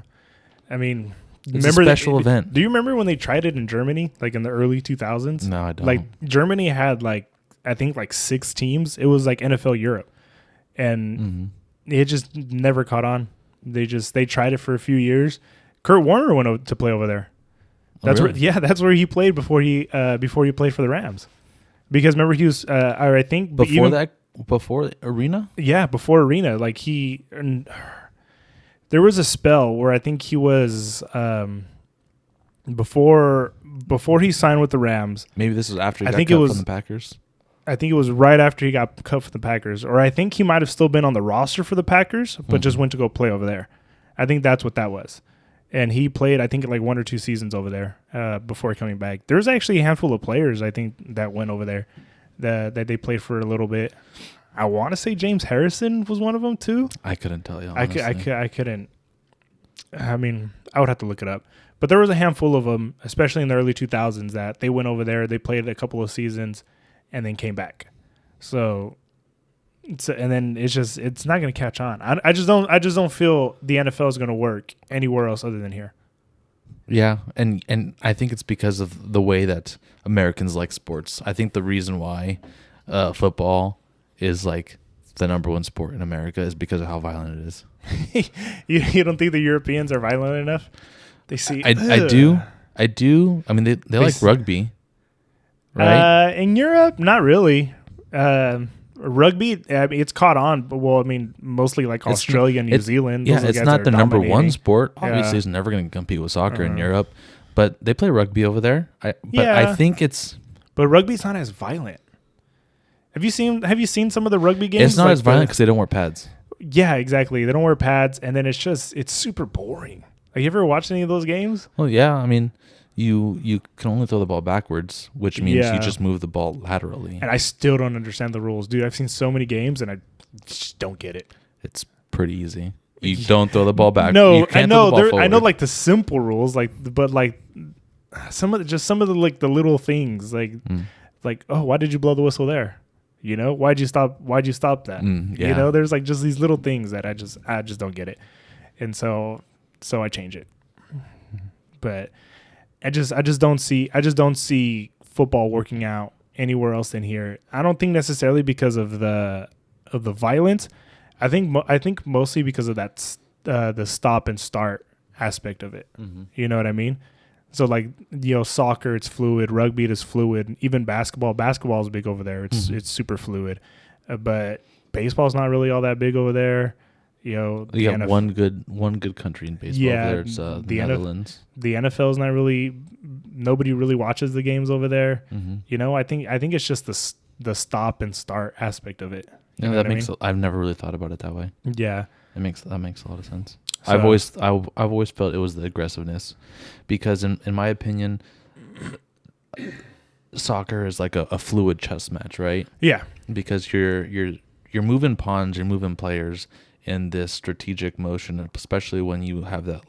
I mean, it's a special event. Do you remember when they tried it in Germany, like in the early 2000s? No, I don't. Like Germany had I think 6 teams. It was like NFL Europe, and it just never caught on. They tried it for a few years. Kurt Warner went to play over there. That's really? that's where he played before he played for the Rams. Because remember he was I think before Arena? Yeah, before Arena. Like there was a spell where I think he was before he signed with the Rams. Maybe this was after he got cut from the Packers. I think it was right after he got cut from the Packers. Or I think he might have still been on the roster for the Packers, but just went to go play over there. I think that's what that was. And he played, I think, 1 or 2 seasons over there before coming back. There's actually a handful of players, I think, that went over there that they played for a little bit. I want to say James Harrison was one of them, too. I couldn't tell you, honestly. I couldn't. I mean, I would have to look it up. But there was a handful of them, especially in the early 2000s, that they went over there, they played a couple of seasons, and then came back. So, and then it's not going to catch on. I just don't feel the NFL is going to work anywhere else other than here. Yeah, and I think it's because of the way that Americans like sports. I think the reason why football is like the number 1 sport in America is because of how violent it is. You don't think the Europeans are violent enough? They see. I do. I mean, they like rugby, right? In Europe, not really. Rugby, I mean, it's caught on, but mostly like Australia and New Zealand. Yeah, it's not the number 1 sport. Obviously, it's never going to compete with soccer in Europe, but they play rugby over there. I think it's. But rugby's not as violent. Have you seen some of the rugby games? It's not as violent because they don't wear pads. Yeah, exactly. They don't wear pads, and then it's super boring. Have you ever watched any of those games? Well, yeah. I mean, you can only throw the ball backwards, which means you just move the ball laterally. And I still don't understand the rules, dude. I've seen so many games, and I just don't get it. It's pretty easy. You don't throw the ball back. No, I know. I know like the simple rules, but some of the like the little things, like oh, why did you blow the whistle there? You know, why'd you stop that? Yeah. You know, there's like just these little things that I just don't get it, and so I change it. But I just don't see football working out anywhere else than here. I don't think necessarily because of the violence. I think mostly because of that the stop and start aspect of it. Mm-hmm. You know what I mean? So like, soccer, it's fluid. Rugby is fluid. Even basketball is big over there. It's super fluid. But baseball's not really all that big over there. You got one good country in baseball. Yeah, over there. It's the Netherlands. The NFL is not really. Nobody really watches the games over there. Mm-hmm. I think it's just the stop and start aspect of it. Yeah, that makes. I've never really thought about it that way. Yeah, that makes a lot of sense. So, I've always felt it was the aggressiveness, because in my opinion, soccer is like a fluid chess match, right? Yeah, because you're moving pawns, you're moving players in this strategic motion, especially when you have that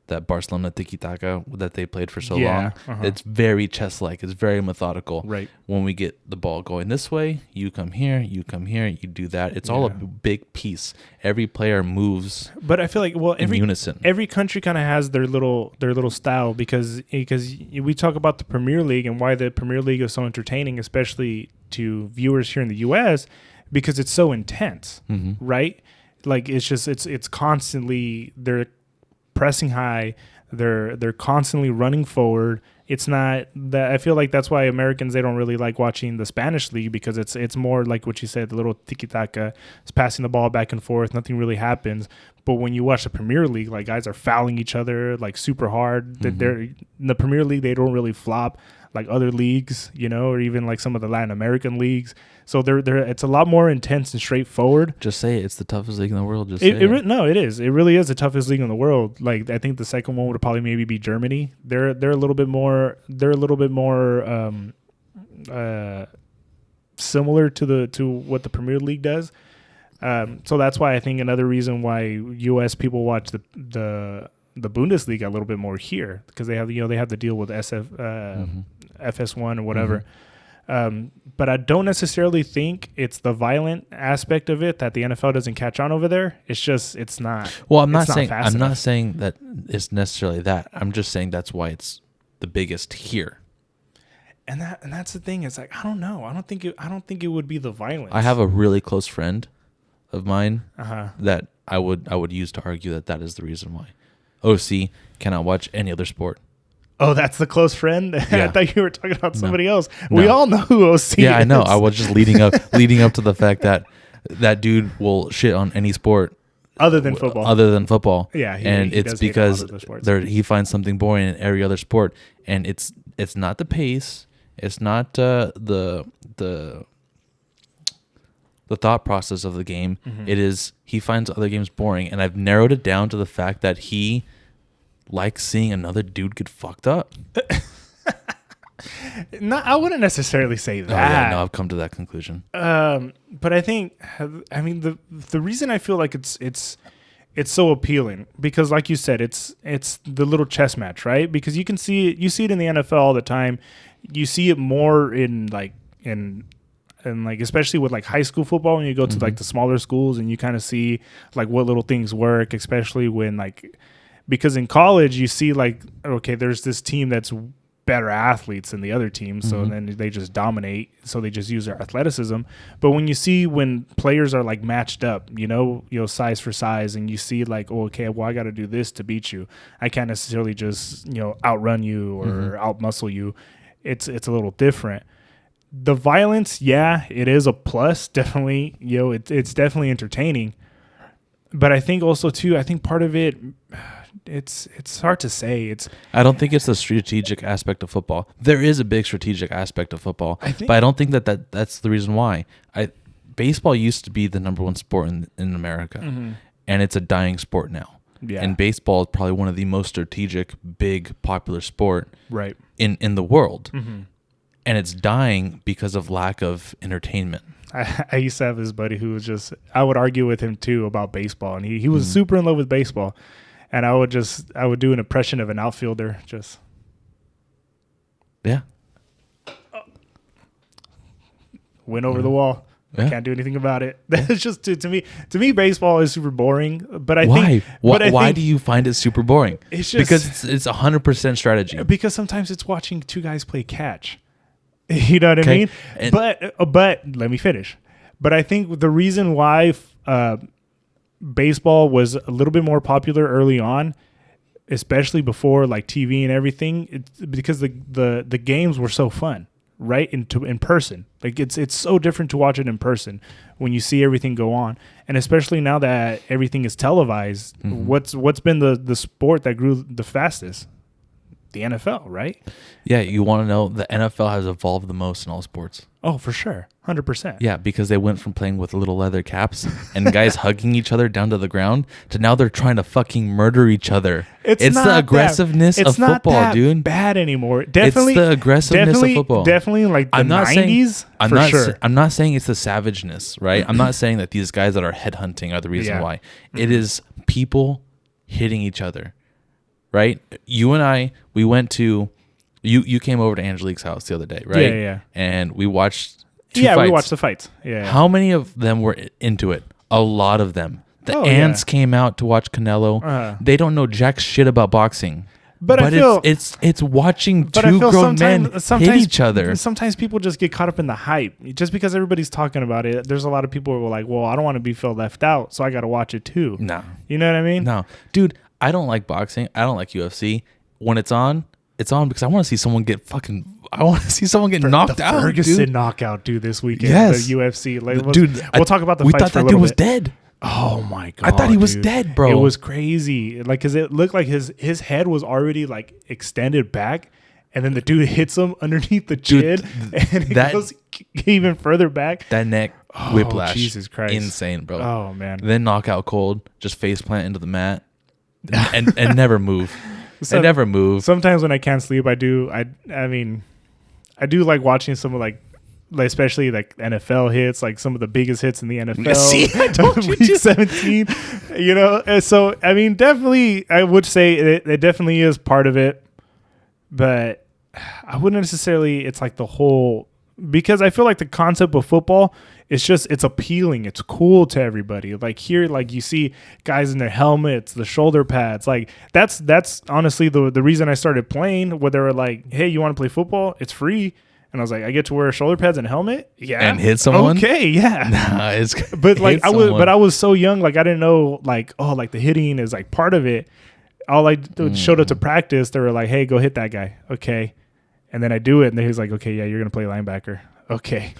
that Barcelona tiki-taka that they played for so long. Uh-huh. It's very chess-like. It's very methodical. Right. When we get the ball going this way, you come here, you do that. It's all a big piece. Every player moves. But I feel like in unison. Every country kind of has their little style because we talk about the Premier League and why the Premier League is so entertaining, especially to viewers here in the U.S., because it's so intense, right? Like it's constantly they're pressing high, they're constantly running forward. It's not that I feel like that's why Americans, they don't really like watching the Spanish league, because it's more like what you said, the little tiki-taka. It's passing the ball back and forth. Nothing really happens. But when you watch the Premier League, like guys are fouling each other like super hard. They're in the Premier League, they don't really flop like other leagues, or even like some of the Latin American leagues. So it's a lot more intense and straightforward. Just say it. It's the toughest league in the world. No, it is. It really is the toughest league in the world. Like I think the second one would probably maybe be Germany. They're a little bit more. They're a little bit more similar to what the Premier League does. So that's why I think another reason why U.S. people watch the Bundesliga a little bit more here, because they have the deal with FS1 or whatever. But I don't necessarily think it's the violent aspect of it that the NFL doesn't catch on over there. It's just it's not. Well, I'm not saying that it's necessarily that. I'm just saying that's why it's the biggest here. And that's the thing. It's like I don't know. I don't think it would be the violence. I have a really close friend of mine that I would use to argue that is the reason why OC cannot watch any other sport. Oh, that's the close friend? Yeah. I thought you were talking about somebody else. We all know who OC is. Yeah, I know. I was just leading up to the fact that dude will shit on any sport other than football. Yeah, and it's because he finds something boring in every other sport, and it's not the pace, it's not the thought process of the game. Mm-hmm. It is he finds other games boring, and I've narrowed it down to the fact that he likes seeing another dude get fucked up. No, I wouldn't necessarily say that. Oh, yeah, no, I've come to that conclusion. But I mean, the reason I feel like it's so appealing because, like you said, it's the little chess match, right? Because you see it in the NFL all the time. You see it more in especially with like high school football when you go to like the smaller schools and you kind of see like what little things work, especially when like. Because in college, you see like, okay, there's this team that's better athletes than the other team, so then they just dominate, so they just use their athleticism. But when you see when players are like matched up, you know, size for size, and you see like, oh, okay, well, I got to do this to beat you. I can't necessarily just, outrun you or outmuscle you. It's a little different. The violence, yeah, it is a plus, definitely. It's definitely entertaining. But I think also too, part of it, it's hard to say. I don't think it's the strategic aspect of football. There is a big strategic aspect of football, but I don't think that's the reason why. Baseball used to be the number one sport in America, and it's a dying sport now. Yeah. And baseball is probably one of the most strategic, big, popular sport in the world. Mm-hmm. And it's dying because of lack of entertainment. I used to have this buddy who was just, I would argue with him too about baseball, and he was super in love with baseball. And I would do an impression of an outfielder, just. Yeah. Went over the wall. Yeah. Can't do anything about it. That's just to me, baseball is super boring. But why do you find it super boring? It's just because it's 100% strategy. Because sometimes it's watching two guys play catch. You know what I mean? But let me finish. But I think the reason why baseball was a little bit more popular early on, especially before like TV and everything, it's because the games were so fun, right? In person, like it's so different to watch it in person when you see everything go on, and especially now that everything is televised. What's been the sport that grew the fastest? The NFL, right? Yeah, you want to know the NFL has evolved the most in all sports. Oh, for sure. 100%. Yeah, because they went from playing with little leather caps and guys hugging each other down to the ground to now they're trying to fucking murder each other. It's the aggressiveness of football, dude. It's not bad anymore. Definitely. It's the aggressiveness of football. Definitely like the 90s, for sure. I'm not saying it's the savageness, right? I'm not saying that these guys that are headhunting are the reason why. It is people hitting each other. Right? You and I, we went to, you came over to Angelique's house the other day, right? Yeah. And we watched two fights. Yeah, we watched the fights. Yeah. How many of them were into it? A lot of them. The ants came out to watch Canelo. They don't know jack shit about boxing. But I feel it's watching two grown men hit each other. Sometimes people just get caught up in the hype. Just because everybody's talking about it, there's a lot of people who are like, well, I don't want to feel left out, so I got to watch it too. No. You know what I mean? No. Dude, I don't like boxing. I don't like UFC. When it's on because I want to see someone get knocked out. The Ferguson knockout, dude, this weekend. Yes. The UFC. We'll talk about the fights. We thought that dude was dead. Oh my god! I thought he was dead, bro. It was crazy. Like, cause it looked like his head was already like extended back, and then the dude hits him underneath the chin, and it goes even further back. That neck whiplash. Jesus Christ! Insane, bro. Oh man. Then knockout cold, just face plant into the mat, and never move. And never move. Sometimes when I can't sleep, I do. I mean, I do like watching some of like especially like NFL hits, like some of the biggest hits in the NFL. See, I told you. Week 17, you know. And so I mean, definitely, I would say it definitely is part of it, but I wouldn't necessarily. It's like the whole because I feel like the concept of football, it's appealing. It's cool to everybody. Like here, like you see guys in their helmets, the shoulder pads. Like that's honestly the reason I started playing, where they were like, hey, you want to play football? It's free. And I was like, I get to wear shoulder pads and a helmet? Yeah. And hit someone? Okay, yeah. Nah, but like I was so young, like I didn't know like, oh, like the hitting is like part of it. All I showed up to practice, they were like, hey, go hit that guy. Okay. And then I do it, and then he's like, okay, yeah, you're gonna play linebacker. Okay.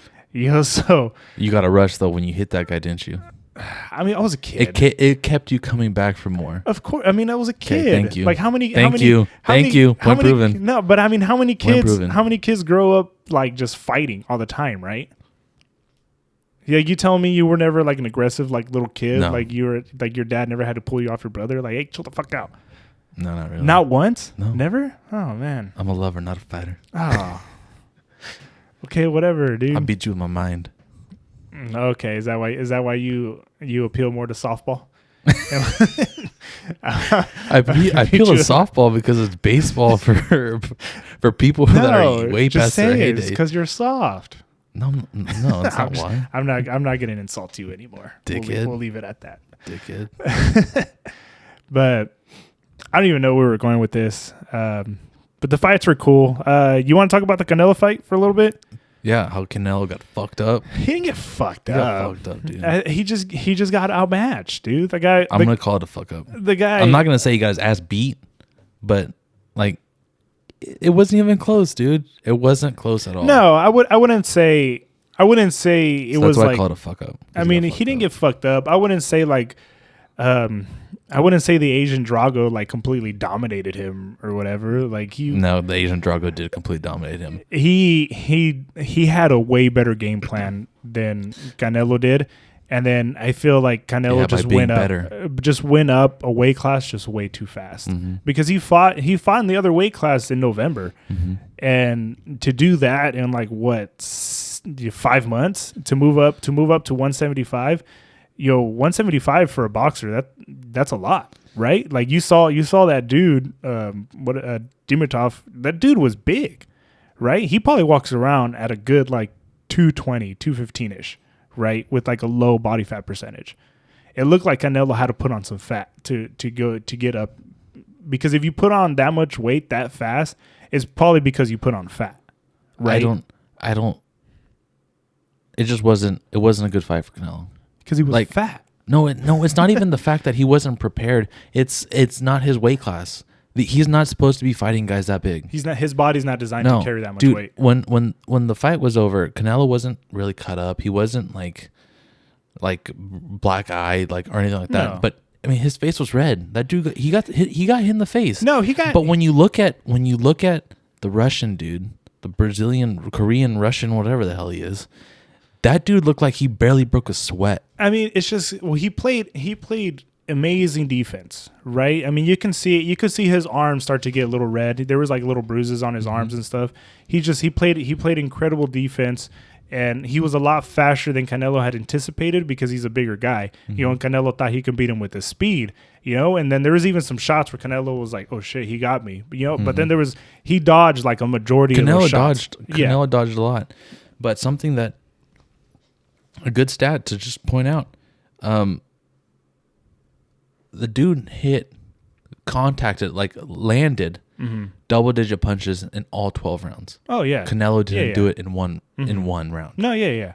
So you got a rush though when you hit that guy, didn't you? I mean, I was a kid. It kept you coming back for more. Of course. I mean, I was a kid. Okay, thank you. Like how many? Thank you. Point proven. No, but I mean, how many kids grow up like just fighting all the time, right? Yeah, you telling me you were never like an aggressive like little kid? No. Like you were like your dad never had to pull you off your brother? Like, hey, chill the fuck out. No, not really. Not once? No. Never? Oh man. I'm a lover, not a fighter. Oh. Okay, whatever, dude. I beat you with my mind. Okay, is that why you appeal more to softball? I appeal to softball because it's baseball for people that are way past their heyday. It's because you're soft. No, that's not why. I'm not gonna insult you anymore. Dickhead. We'll leave it at that. Dickhead. But I don't even know where we're going with this. But the fights were cool. You want to talk about the Canelo fight for a little bit? Yeah, how Canelo got fucked up. He didn't get fucked up. Got fucked up, dude. He just got outmatched, dude. The guy. I'm gonna call it a fuck up. The guy. I'm not gonna say he got his ass beat, but like, it wasn't even close, dude. It wasn't close at all. No, I wouldn't say it was that's why like. I call it a fuck up. I mean, he didn't get fucked up. I wouldn't say like. I wouldn't say the Asian Drago like completely dominated him or whatever. Like No, the Asian Drago did completely dominate him. He had a way better game plan than Canelo did, and then I feel like Canelo just went up a weight class just way too fast because he fought in the other weight class in November, and to do that in like 5 months to move up to 175. 175 for a boxer, that's a lot, right? Like you saw that dude, Dimitrov, that dude was big, right? He probably walks around at a good like 220, 215-ish, right? With like a low body fat percentage. It looked like Canelo had to put on some fat to get up, because if you put on that much weight that fast, it's probably because you put on fat, right? I don't. It just wasn't a good fight for Canelo. Because he was like, fat. No, it's not even the fact that he wasn't prepared. It's not his weight class. He's not supposed to be fighting guys that big. His body's not designed to carry that much weight. When the fight was over, Canelo wasn't really cut up. He wasn't like black eyed or anything like that. No. But I mean, his face was red. That dude he got hit in the face. No, he got. But when you look at the Russian dude, the Brazilian, Korean, Russian, whatever the hell he is. That dude looked like he barely broke a sweat. I mean, it's just he played amazing defense, right? I mean, you could see his arms start to get a little red. There was like little bruises on his arms and stuff. He played incredible defense, and he was a lot faster than Canelo had anticipated because he's a bigger guy. And Canelo thought he could beat him with his speed, and then there was even some shots where Canelo was like, "Oh shit, he got me," but then he dodged like a majority of those shots. Canelo dodged a lot, but something that. A good stat to just point out. The dude landed double-digit punches in all 12 rounds. Oh yeah. Canelo didn't do it in one round. No, yeah.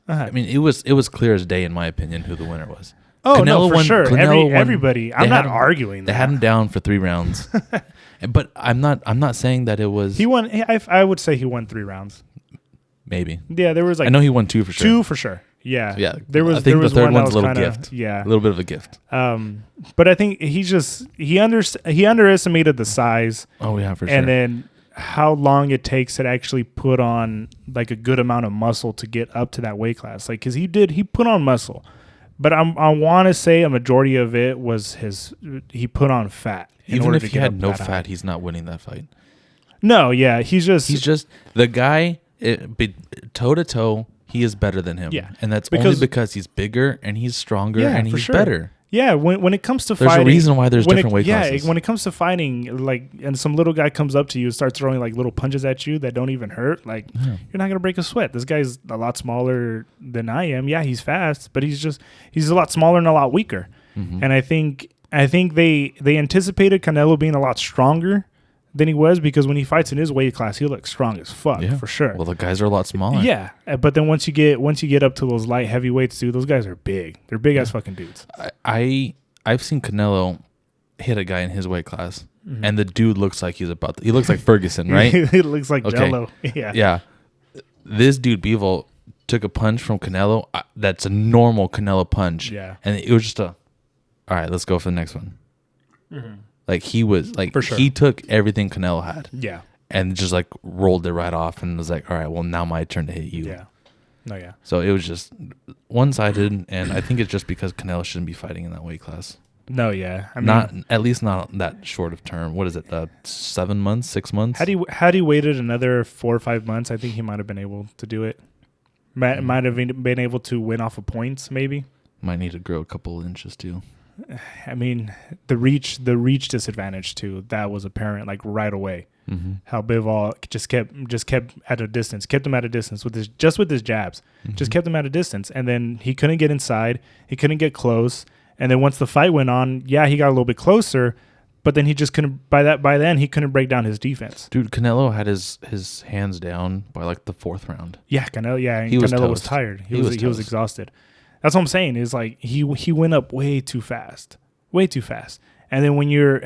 I mean, it was clear as day in my opinion who the winner was. Oh, Canelo no, for won, sure. Canelo Everybody. I'm not arguing that. They had him down for 3 rounds. But I'm not saying that it was. He won. I would say he won 3 rounds. Maybe. Yeah, there was like. I know he won 2 for sure. 2 for sure. Yeah. Yeah. There was. I think the third one's a little kinda, gift. Yeah. A little bit of a gift. But I think he underestimated the size. Oh yeah, for sure. And then how long it takes to actually put on like a good amount of muscle to get up to that weight class. Like, cause he put on muscle, but I want to say a majority of it was he put on fat. Even if he had no fat, he's not winning that fight. No, yeah, he's just the guy toe to toe. He is better than him. Yeah, and that's only because he's bigger and he's stronger and he's better. Yeah, when it comes to there's fighting, a reason why there's different weight classes. Yeah, when it comes to fighting, like, and some little guy comes up to you and starts throwing like little punches at you that don't even hurt, like you're not gonna break a sweat. This guy's a lot smaller than I am. Yeah, he's fast, but he's a lot smaller and a lot weaker. Mm-hmm. And I think they anticipated Canelo being a lot stronger than he was, because when he fights in his weight class, he looks strong as fuck, for sure. Well, the guys are a lot smaller. Yeah, but then once you get up to those light heavyweights, dude, those guys are big. They're big ass fucking dudes. I've seen Canelo hit a guy in his weight class, and the dude looks like he looks like Ferguson, right? He looks like Jello. Yeah. This dude Bivol took a punch from Canelo. That's a normal Canelo punch. Yeah, and it was just all right, let's go for the next one. Mm-hmm. Like he was like, for sure. He took everything Canelo had. Yeah. And just like rolled it right off and was like, all right, well, now my turn to hit you. Yeah. No, yeah. So it was just one-sided, and I think it's just because Canelo shouldn't be fighting in that weight class. No, yeah. I mean, at least not that short of term. What is it? 7 months, 6 months? Had he waited another 4 or 5 months, I think he might have been able to do it. Might have been able to win off of points, maybe. Might need to grow a couple inches too. I mean, the reach disadvantage too. That was apparent like right away. Mm-hmm. How Bivol just kept at a distance, kept him at a distance with his jabs, just kept him at a distance, and then he couldn't get inside, he couldn't get close, and then once the fight went on, he got a little bit closer, but then he just couldn't. By then he couldn't break down his defense. Dude, Canelo had his hands down by like the 4th round. Yeah, Canelo was tired. He was exhausted. That's what I'm saying. Is like he went up way too fast. And then when you're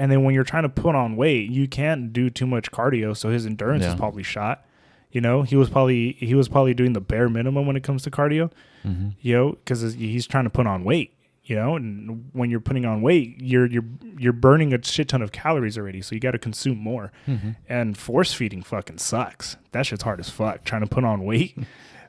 trying to put on weight, you can't do too much cardio, so his endurance is probably shot. You know, he was probably doing the bare minimum when it comes to cardio. Mm-hmm. You know, because he's trying to put on weight. You know, and when you're putting on weight, you're burning a shit ton of calories already, so you got to consume more. Mm-hmm. And force feeding fucking sucks. That shit's hard as fuck. Trying to put on weight.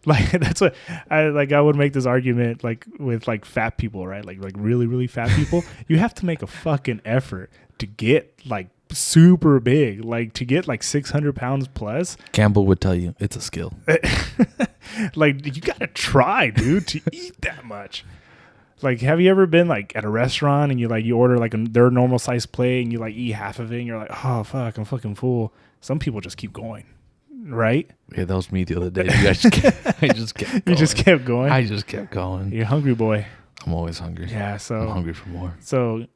Like that's what I would make this argument like with like fat people, right? Like really, really fat people. You have to make a fucking effort to get like super big, like to get like 600 pounds plus. Campbell would tell you it's a skill. Like you gotta try, dude, to eat that much. Like, have you ever been like at a restaurant and you order like their normal size plate and you like eat half of it and you're like, oh fuck, I'm fucking full. Some people just keep going. Right? Yeah, that was me the other day. I just kept going. You just kept going? I just kept going. You're a hungry boy. I'm always hungry. Yeah, so I'm hungry for more. So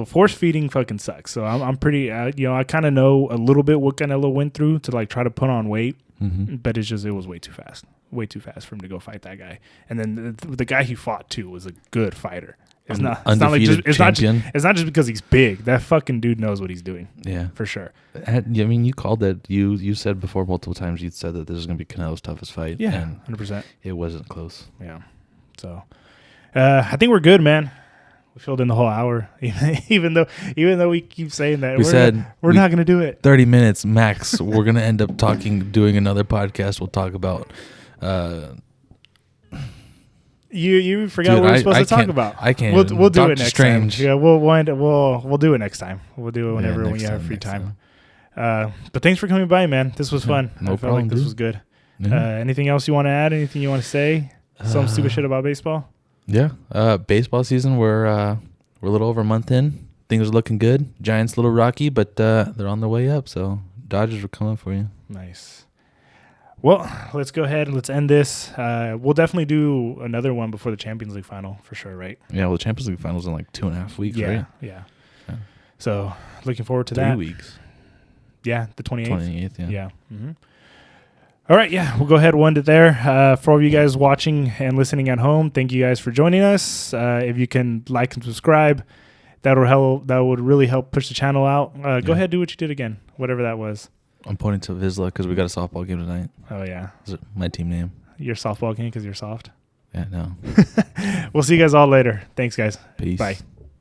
force feeding fucking sucks. So I'm pretty, I kind of know a little bit what Canelo went through to like try to put on weight, but it was way too fast. Way too fast for him to go fight that guy. And then the guy he fought too was a good fighter. It's not just because he's big. That fucking dude knows what he's doing. Yeah, for sure. I mean, you called it. You said before multiple times. You said that this is going to be Canelo's toughest fight. Yeah, 100%. It wasn't close. Yeah. So, I think we're good, man. We filled in the whole hour, even though we keep saying that we're not going to do it. 30 minutes max. We're going to end up doing another podcast. We'll talk about. You forgot what we're supposed to talk about. I can't. We'll do it next Strange. time. Yeah, we'll do it next time. We'll do it whenever when you have free time. But thanks for coming by, man. This was fun. No I felt like this was good. Yeah. Anything else you want to add? Anything you want to say? Some stupid shit about baseball? Yeah. Baseball season. We're a little over a month in. Things are looking good. Giants a little rocky, but they're on their way up. So Dodgers are coming for you. Nice. Well, let's go ahead and let's end this. We'll definitely do another one before the Champions League final for sure, right? Yeah, well, the Champions League final's in like 2.5 weeks, right? Yeah. So looking forward to that. 3 weeks. Yeah, the 28th. 28th, yeah. Yeah. Mm-hmm. All right, yeah, we'll go ahead and end it there. For all of you guys watching and listening at home, thank you guys for joining us. If you can like and subscribe, that would really help push the channel out. Go ahead, do what you did again, whatever that was. I'm pointing to Vizsla because we got a softball game tonight. Oh, yeah. Is it my team name? Your softball game because you're soft? Yeah, no. We'll see you guys all later. Thanks, guys. Peace. Bye.